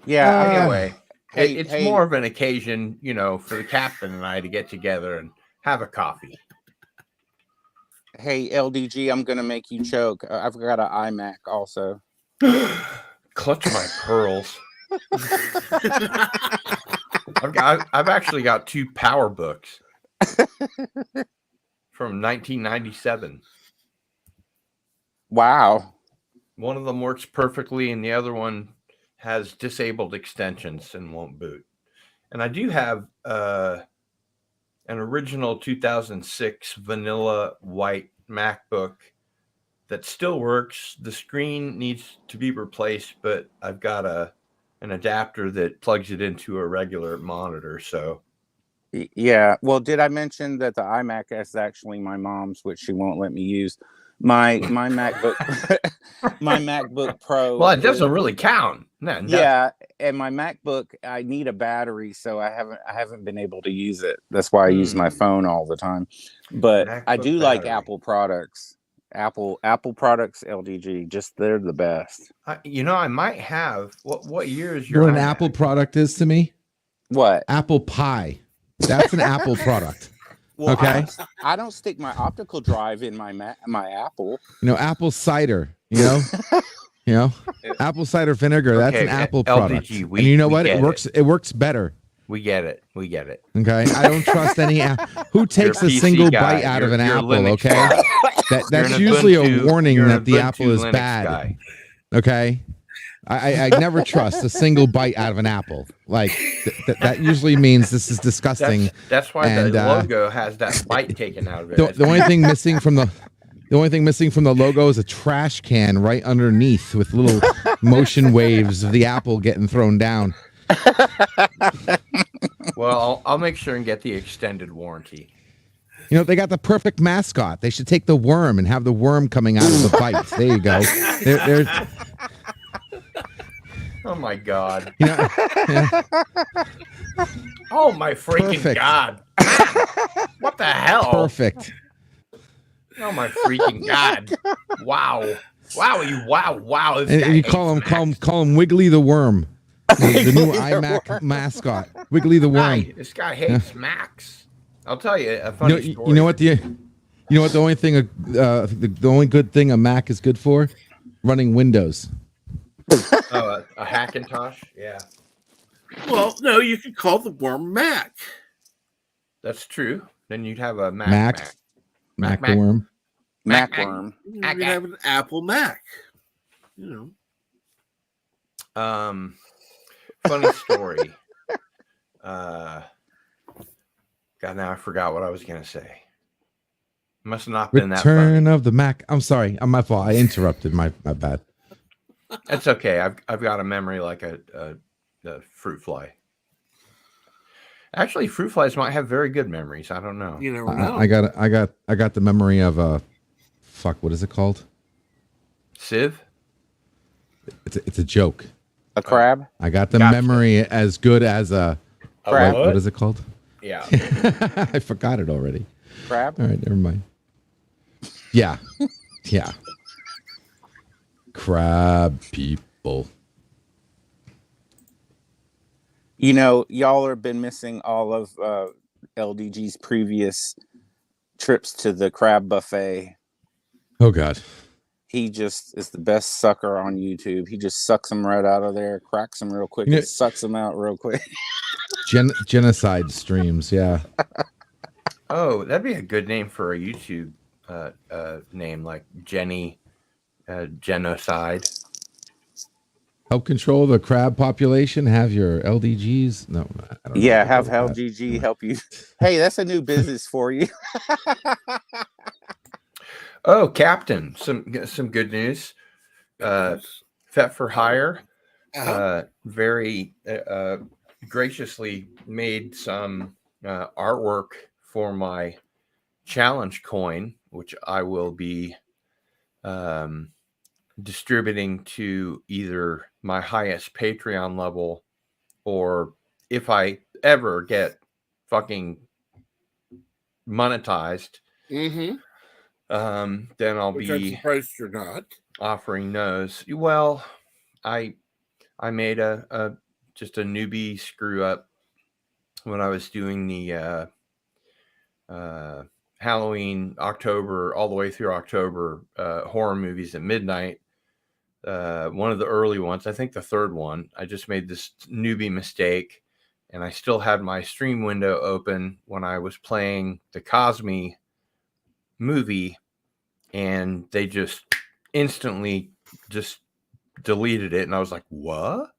Yeah. Anyway, it's more of an occasion, for the captain and I to get together and have a coffee. Hey, LDG, I'm going to make you choke. I've got an iMac also. Clutch my pearls. I've actually got 2 PowerBooks from 1997. Wow. One of them works perfectly, and the other one has disabled extensions and won't boot. And I do have an original 2006 vanilla white MacBook that still works. The screen needs to be replaced, but I've got an adapter that plugs it into a regular monitor. So yeah. Well, did I mention that the iMac is actually my mom's, which she won't let me use? My MacBook my MacBook Pro. Well, it doesn't really count. No. Yeah, and my MacBook, I need a battery, so I haven't been able to use it. That's why I use my phone all the time. But MacBook I do like Apple products. Apple products, LDG, just they're the best. I might have. What year is your? What an Apple product is to me? What? Apple pie. That's an Apple product. Well, okay. I don't stick my optical drive in my Apple. Apple cider. Apple cider vinegar. That's an Apple product. And you know what? It works. It works better. We get it. Okay. I don't trust any. Who takes a single bite out of an apple? Okay. That's usually a warning that the apple is bad. Guy. Okay. I never trust a single bite out of an apple. Like that usually means this is disgusting. That's why the logo has that bite taken out of it. The only thing missing from the logo is a trash can right underneath with little motion waves of the apple getting thrown down. Well, I'll make sure and get the extended warranty. They got the perfect mascot. They should take the worm and have the worm coming out of the bites. There you go. They're Oh my God. Yeah. Oh my freaking God. What the hell? Perfect. Oh my freaking God. Wow. Wow. And you call him Wiggly the Worm. The new iMac mascot. Wiggly the Worm. This guy hates Macs. I'll tell you a funny story. You know what You know what? The only thing, the only good thing a Mac is good for, running Windows. Oh, a Hackintosh? Yeah. Well, no, you could call the worm Mac. That's true. Then you'd have a Mac Mac. the worm. Macworm. You could have an Apple Mac. You know. Funny story. God, now I forgot what I was gonna say. Must have not been that Return funny. of the Mac. I'm sorry. My fault. I interrupted. My bad. That's okay. I've got a memory like a fruit fly. Actually, fruit flies might have very good memories. I don't know. You never know. I got the memory of a fuck. What is it called? Sieve. It's a joke. A crab. I got the Gotcha. memory as good as a Crab. What is it called? Yeah. I forgot it already. Crab. All right, never mind. Yeah. Crab people. You know, y'all have been missing all of LDG's previous trips to the crab buffet. Oh God. He just is the best sucker on YouTube. He just sucks them right out of there, cracks them real quick, You know- and sucks them out real quick. Genocide streams. Yeah. Oh, that'd be a good name for a YouTube name, like Jenny Genocide. Help control the crab population. Have your LDGs. No, I don't know. Yeah, have LGG help you. Hey, that's a new business for you. Oh, Captain, some good news. Fet for Hire very graciously made some artwork for my challenge coin, which I will be distributing to either my highest Patreon level, or if I ever get fucking monetized, then I'll Which I'm be surprised you're not offering those. Well, I made a just a newbie screw up when I was doing the Halloween October all the way through October horror movies at midnight. One of the early ones, I think the third one, I just made this newbie mistake, and I still had my stream window open when I was playing the Cosme movie, and they just instantly just deleted it, and I was like, what?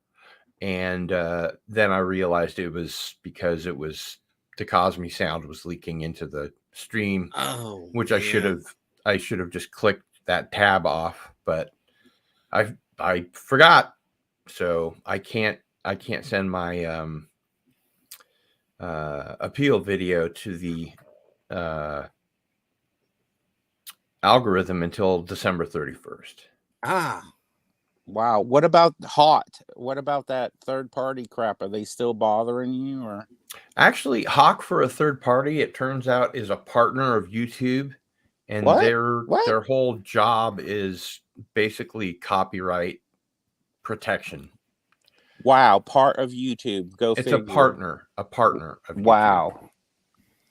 And then I realized it was because it was the Cosme sound was leaking into the stream, which I should have just clicked that tab off, but I forgot, so I can't send my appeal video to the algorithm until December 31st. Wow. What about Hot? What about that third party crap? Are they still bothering you, or? Actually, Hawk for a third party, it turns out, is a partner of YouTube, and their whole job is basically copyright protection. Wow, part of YouTube. Go it's figure. a partner of YouTube. Wow.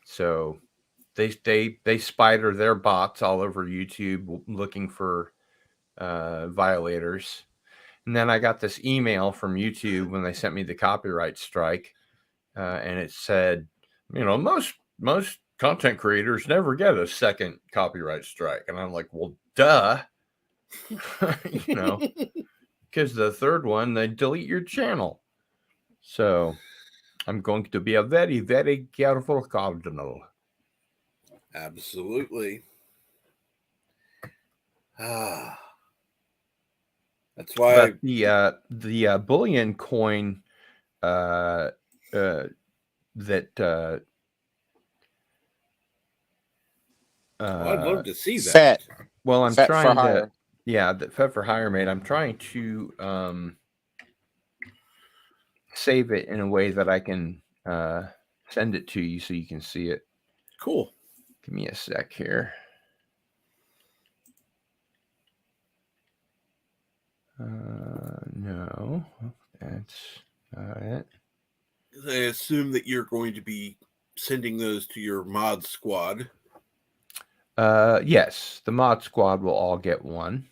So they spider their bots all over YouTube looking for violators. And then I got this email from YouTube when they sent me the copyright strike, and it said, you know, most content creators never get a second copyright strike. And I'm like, well, duh. You know, because the third one, they delete your channel. So I'm going to be a very, very careful cardinal. absolutely. That's why. But the bullion coin that I'd love to see that. Fet. Well, I'm Fet trying for to. hire. Yeah, that Fet for Hire made. I'm trying to save it in a way that I can send it to you so you can see it. Cool. Give me a sec here. No, that's not it. I assume that you're going to be sending those to your mod squad. Yes, the mod squad will all get one.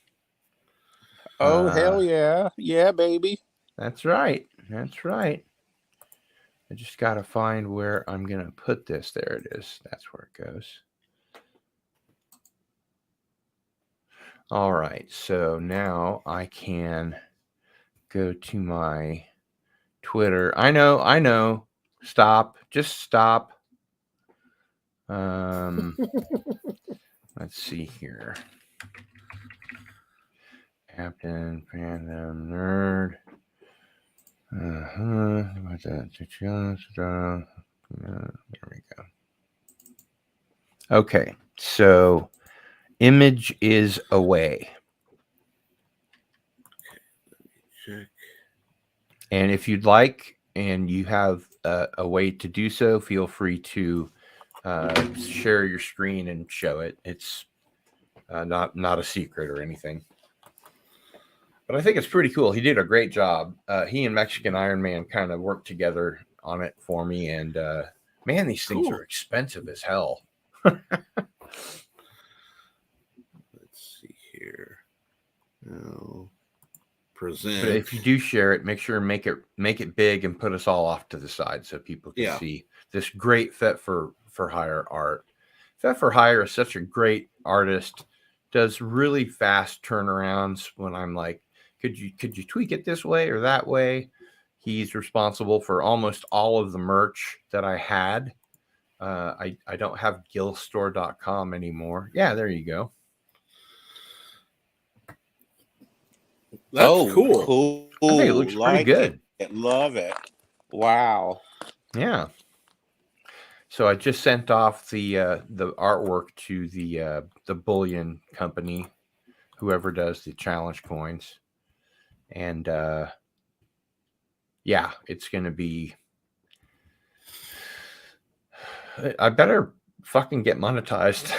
Oh, hell yeah. Yeah, baby. That's right. That's right. I just got to find where I'm going to put this. There it is. That's where it goes. All right. So now I can go to my Twitter. I know. Stop. Just stop. Let's see here. Captain Fandom Nerd. There we go. Okay, so image is away. Check. And if you'd like, and you have a way to do so, feel free to share your screen and show it. It's not a secret or anything. But I think it's pretty cool. He did a great job. He and Mexican Iron Man kind of worked together on it for me. And man, these things are expensive as hell. Let's see here. Now, present. But if you do share it, make sure and make it big and put us all off to the side so people can see this great Fet for Hire art. Fet for Hire is such a great artist. Does really fast turnarounds when I'm like, could you tweak it this way or that way? He's responsible for almost all of the merch that I had. I don't have gillstore.com anymore. Yeah, there you go. That's cool. Cool. I think it looks pretty good. Love it. Wow. Yeah. So I just sent off the artwork to the bullion company, whoever does the challenge coins, and yeah, it's gonna be. I better fucking get monetized.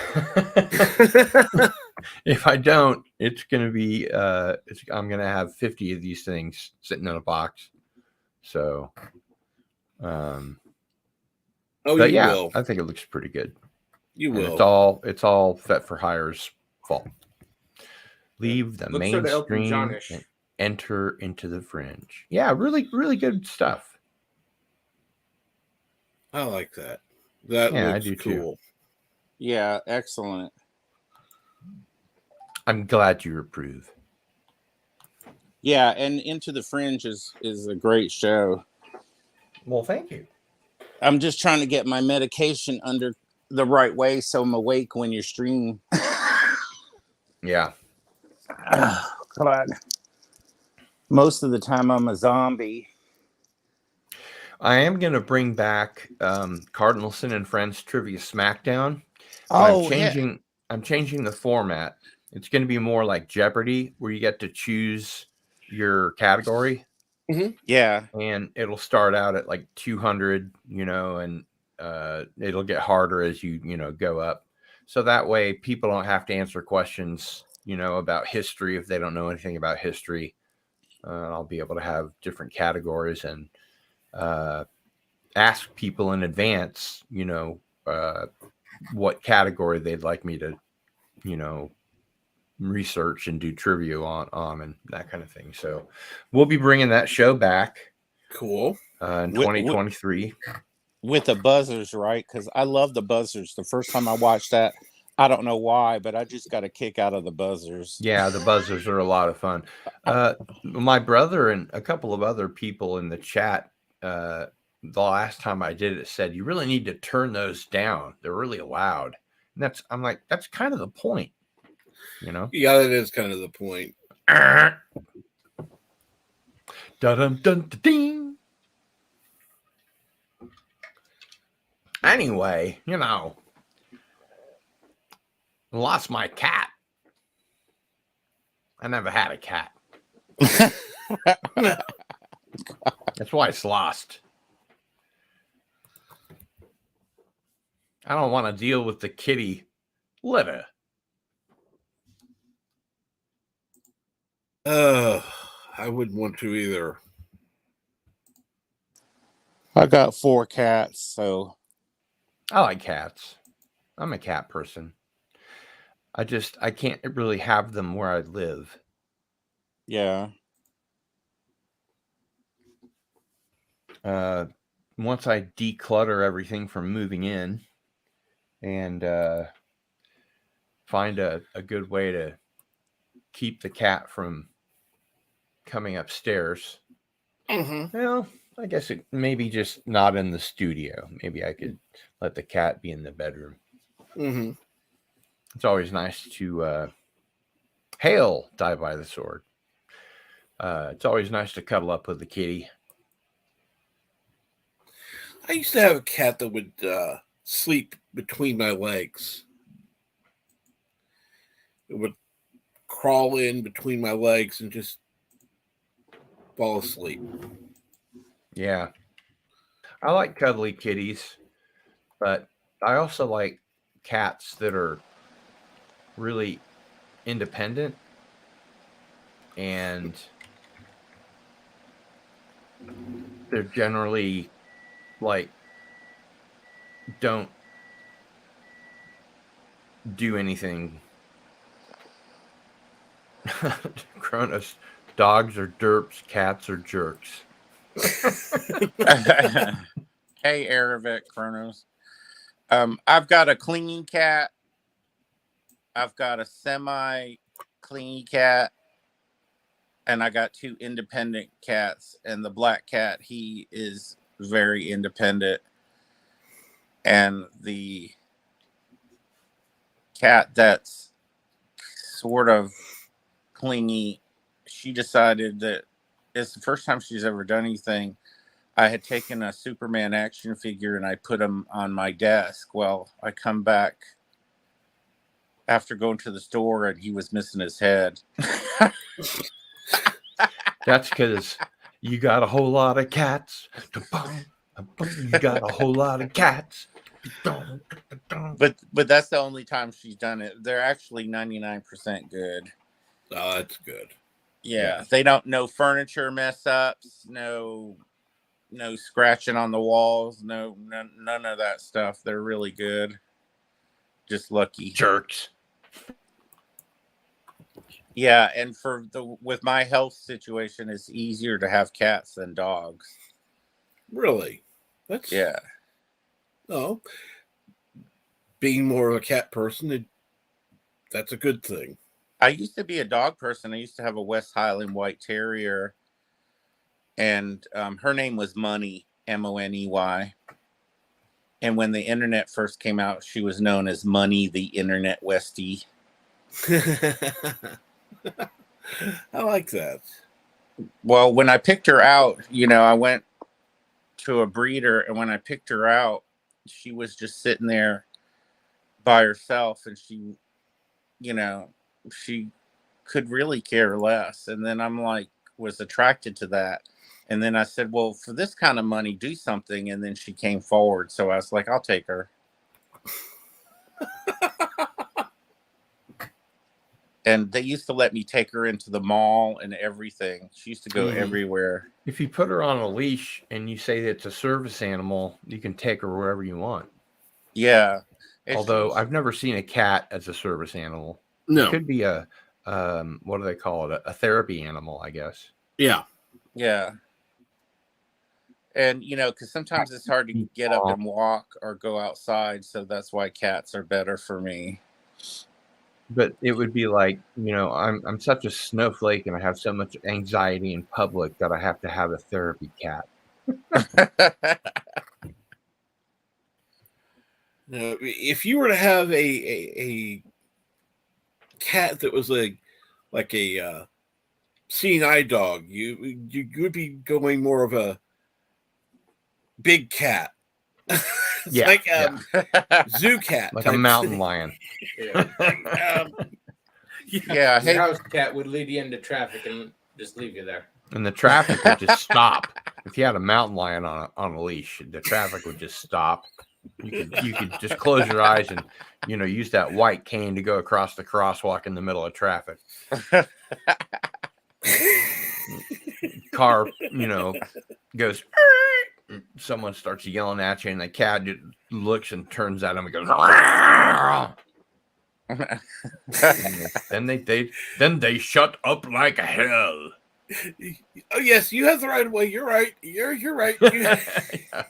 If I don't, it's gonna be. I'm gonna have 50 of these things sitting in a box. So, but yeah, will. I think it looks pretty good. You And will. it's all Fet for Hire's fault. Leave the mainstream and enter into the fringe. Yeah, really, really good stuff. I like that. That looks I do cool. Too. Yeah, excellent. I'm glad you approve. Yeah, and Into the Fringe is a great show. Well, thank you. I'm just trying to get my medication under the right way so I'm awake when you stream. Yeah. God. Most of the time I'm a zombie. I am going to bring back Cardinalson and Friends Trivia Smackdown. Oh, I'm changing the format. It's going to be more like Jeopardy, where you get to choose your category. Mm-hmm. Yeah. And it'll start out at like 200, and it'll get harder as you go up. So that way people don't have to answer questions, about history if they don't know anything about history. I'll be able to have different categories and ask people in advance, what category they'd like me to, research and do trivia on and that kind of thing. So we'll be bringing that show back. Cool. In 2023. With the buzzers, right? Because I love the buzzers. The first time I watched that, I don't know why, but I just got a kick out of the buzzers. Yeah, the buzzers are a lot of fun. My brother and a couple of other people in the chat, the last time I did it, said you really need to turn those down. They're really loud. And I'm like, that's kind of the point, Yeah, that is kind of the point. Dun-dun-dun-ding. Anyway, lost my cat. I never had a cat. That's why it's lost. I don't want to deal with the kitty litter. I wouldn't want to either. I got 4 cats, so I like cats. I'm a cat person. I can't really have them where I live. Yeah. Once I declutter everything from moving in and find a good way to keep the cat from coming upstairs. Mm-hmm. Well, I guess it maybe just not in the studio. Maybe I could let the cat be in the bedroom. Mm-hmm. It's always nice to hail, die by the sword. It's always nice to cuddle up with the kitty. I used to have a cat that would sleep between my legs. It would crawl in between my legs and just fall asleep. Yeah. I like cuddly kitties, but I also like cats that are really independent and they're generally like don't do anything. Cronus, dogs are derps, cats are jerks. Hey, Aravic Chronos. I've got a clingy cat. I've got a semi-clingy cat. And I got 2 independent cats. And the black cat, he is very independent. And the cat that's sort of clingy, she decided that it's the first time she's ever done anything. I had taken a Superman action figure and I put him on my desk. Well, I come back after going to the store and he was missing his head. That's because you got a whole lot of cats. You got a whole lot of cats. But that's the only time she's done it. They're actually 99% good. Oh, that's good. Yeah. They don't, no furniture mess ups, no scratching on the walls, none of that stuff. They're really good. Just lucky. Jerks. Yeah, and with my health situation, it's easier to have cats than dogs. Really? Yeah. Oh, being more of a cat person, that's a good thing. I used to be a dog person. I used to have a West Highland White Terrier, and her name was Money, Money. And when the internet first came out, she was known as Money, the Internet Westie. I like that. Well, when I picked her out, I went to a breeder, and when I picked her out, she was just sitting there by herself, and she could really care less. And then I'm like, was attracted to that. And then I said, well, for this kind of money, do something. And then she came forward. So I was like, I'll take her. And they used to let me take her into the mall and everything. She used to go everywhere. If you put her on a leash and you say that it's a service animal, you can take her wherever you want. Yeah. Although I've never seen a cat as a service animal. No. It could be a, what do they call it? A therapy animal, I guess. Yeah. Yeah. And, because sometimes it's hard to get up and walk or go outside. So that's why cats are better for me. But it would be like, I'm such a snowflake and I have so much anxiety in public that I have to have a therapy cat. Now, if you were to have a cat that was like a seeing eye dog, you would be going more of a big cat. It's like zoo cat, like a mountain lion. Yeah. Your house cat would lead you into traffic and just leave you there. And the traffic would just stop. If you had a mountain lion on a leash, the traffic would just stop. You could just close your eyes and use that white cane to go across the crosswalk in the middle of traffic. Car, goes. Someone starts yelling at you, and the cat just looks and turns at him and goes. Then they shut up like hell. Oh yes, you have the right of way. You're right. You're right. Yeah.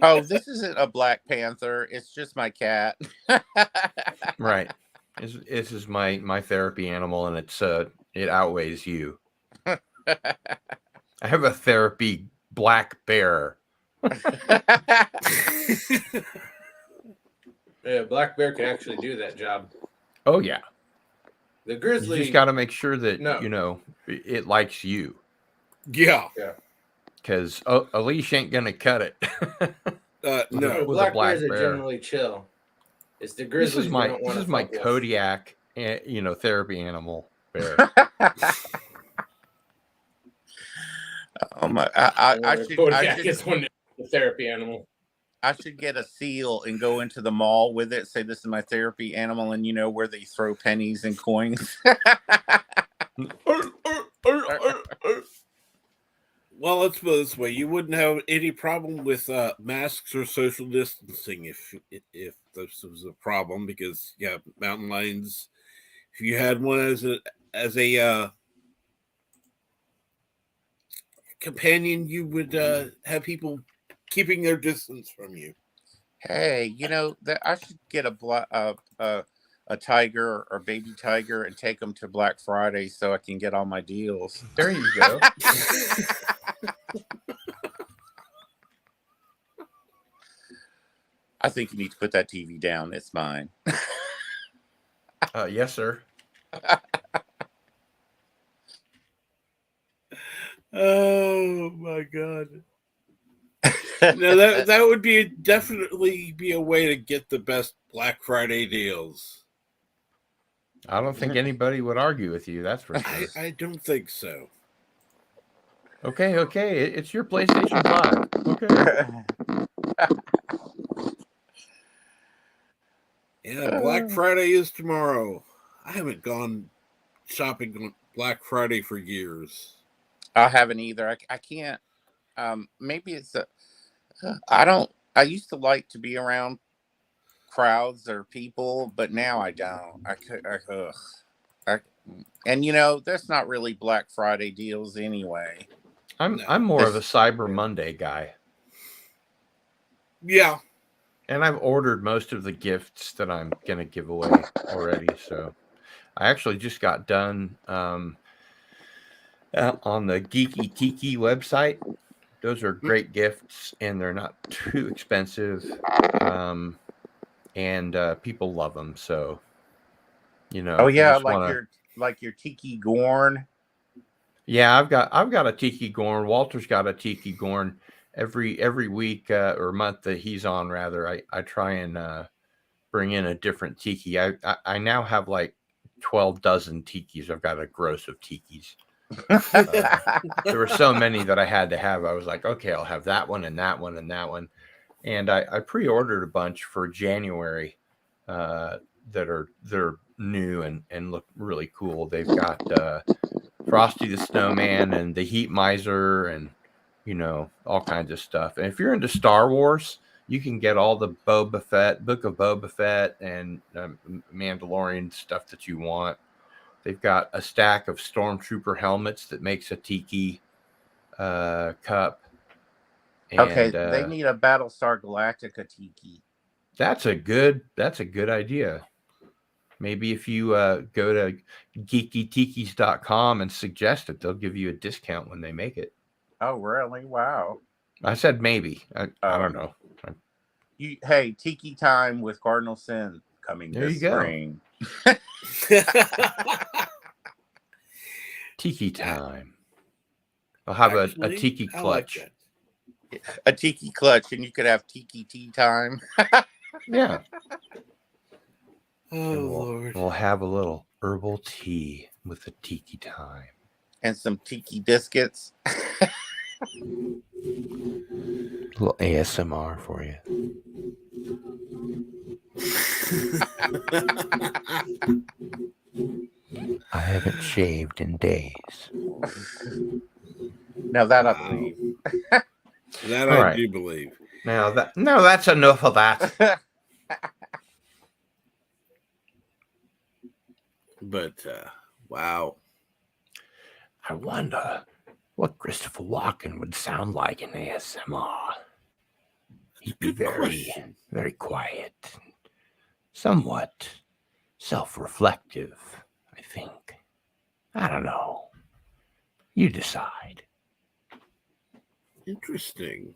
Oh, this isn't a Black Panther. It's just my cat. Right. This is my therapy animal, and it outweighs you. I have a therapy black bear. Yeah, black bear can actually do that job. Oh yeah. The grizzly. You just got to make sure that No. it likes you. Yeah. Because Alicia ain't gonna cut it. No. With black a black bears are bear. generally chill. It's the grizzlies. This is my Kodiak, therapy animal bear. Oh my! I should. Kodiak is one the therapy animal. I should get a seal and go into the mall with it. Say this is my therapy animal, and where they throw pennies and coins. Well, let's put it this way: you wouldn't have any problem with masks or social distancing if this was a problem, because mountain lions. If you had one as a companion, you would have people keeping their distance from you. Hey, that I should get a tiger or baby tiger and take them to Black Friday so I can get all my deals. There you go. I think you need to put that TV down. It's mine. Yes, sir. Oh my God! Now that would definitely be a way to get the best Black Friday deals. I don't think anybody would argue with you. That's for sure. I don't think so. Okay. It's your PlayStation 5. Okay. Yeah, Black Friday is tomorrow. I haven't gone shopping on Black Friday for years. I haven't either. I can't. Maybe it's I used to like to be around crowds or people, but now I don't. There's not really Black Friday deals anyway. I'm more of a Cyber Monday guy. Yeah. And I've ordered most of the gifts that I'm going to give away already. So I actually just got done on the Geeky Tiki website. Those are great gifts, and they're not too expensive. And people love them. So, Oh yeah, like your Tiki Gorn. Yeah, I've got a Tiki Gorn. Walter's got a Tiki Gorn. Every week or month that he's on, rather, I try and bring in a different tiki. I now have like 12 dozen tikis. I've got a gross of tikis. There were so many that I had to have. I was like, okay, I'll have that one and that one and that one. And I pre-ordered a bunch for January that are new and look really cool. They've got Frosty the Snowman and the Heat Miser and all kinds of stuff. And if you're into Star Wars, you can get all the Book of Boba Fett and Mandalorian stuff that you want. They've got a stack of Stormtrooper helmets that makes a tiki cup. And, okay, they need a Battlestar Galactica tiki. That's a good idea. Maybe if you go to geekytikis.com and suggest it, they'll give you a discount when they make it. Oh, really? Wow. I said maybe. I don't know. Hey, Tiki Time with Cardinal Sin coming this spring. Tiki Time. I'll have a Tiki clutch. Like a Tiki clutch, and you could have Tiki tea time. Yeah. Oh, Lord. We'll have a little herbal tea with the Tiki Time. And some Tiki biscuits. A little ASMR for you. I haven't shaved in days. Now that I believe. That I do believe. Now that's enough of that. But wow. I wonder what Christopher Walken would sound like in ASMR. He'd be Good very, question. very quiet, somewhat self-reflective, I think. I don't know. You decide. Interesting.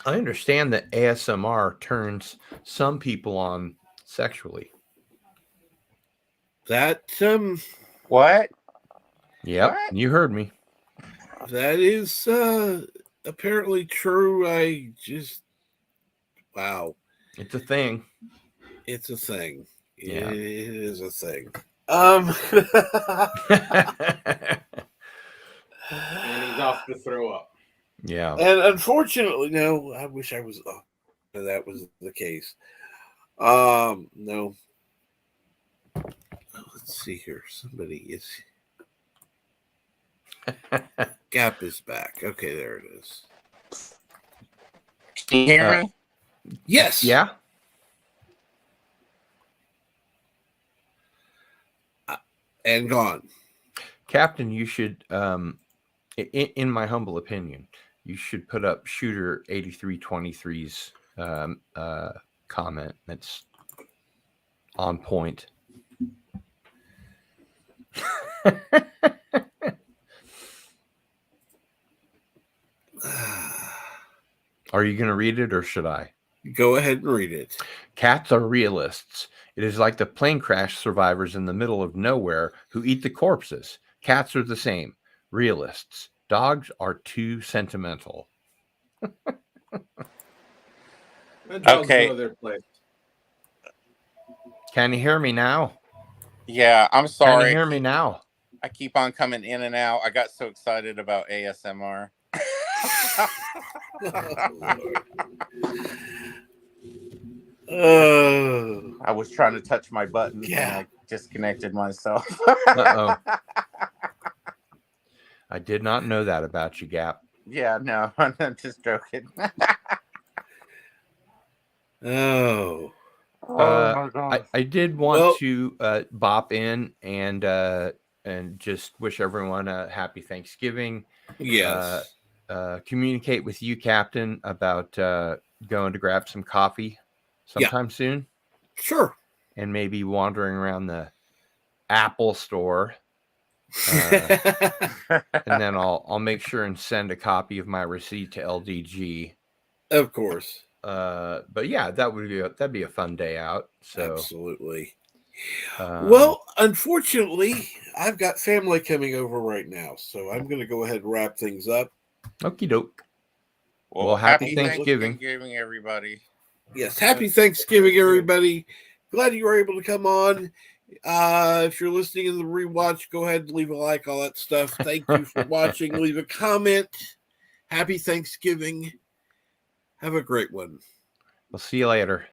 I understand that ASMR turns some people on sexually. That What? Yep, What? you heard me. that is apparently true. Wow. It's a thing. It's a thing. Yeah. It is a thing. And he's off to throw up. Yeah. And unfortunately, no, I wish I was that was the case. No. Let's see here. Somebody is Gap is back. Okay, there it is. Can you hear me? Yes. Yeah. And gone. Captain, you should, in my humble opinion, you should put up Shooter 8323's comment. That's on point. Are you going to read it or should I? Go ahead and read it. Cats are realists. It is like the plane crash survivors in the middle of nowhere who eat the corpses. Cats are the same. Realists. Dogs are too sentimental. The dogs Okay. know their place. Can you hear me now? Yeah, I'm Can sorry. you hear me now? I keep on coming in and out. I got so excited about ASMR. I was trying to touch my buttons and I disconnected myself. Uh-oh. I did not know that about you, Gap. Yeah, no, I'm just joking. Oh. My God. I did want to bop in and just wish everyone a happy Thanksgiving. Yes. Communicate with you, Captain, about going to grab some coffee sometime soon. Sure. And maybe wandering around the Apple store. And then I'll make sure and send a copy of my receipt to LDG. Of course. But yeah, that'd be a fun day out. So absolutely. Well, unfortunately, I've got family coming over right now, so I'm going to go ahead and wrap things up. Okie doke. Well, happy Thanksgiving, everybody. Yes, happy Thanksgiving, everybody. Glad you were able to come on. If you're listening in the rewatch, go ahead and leave a like, all that stuff. Thank you for watching. Leave a comment. Happy Thanksgiving. Have a great one. We'll see you later.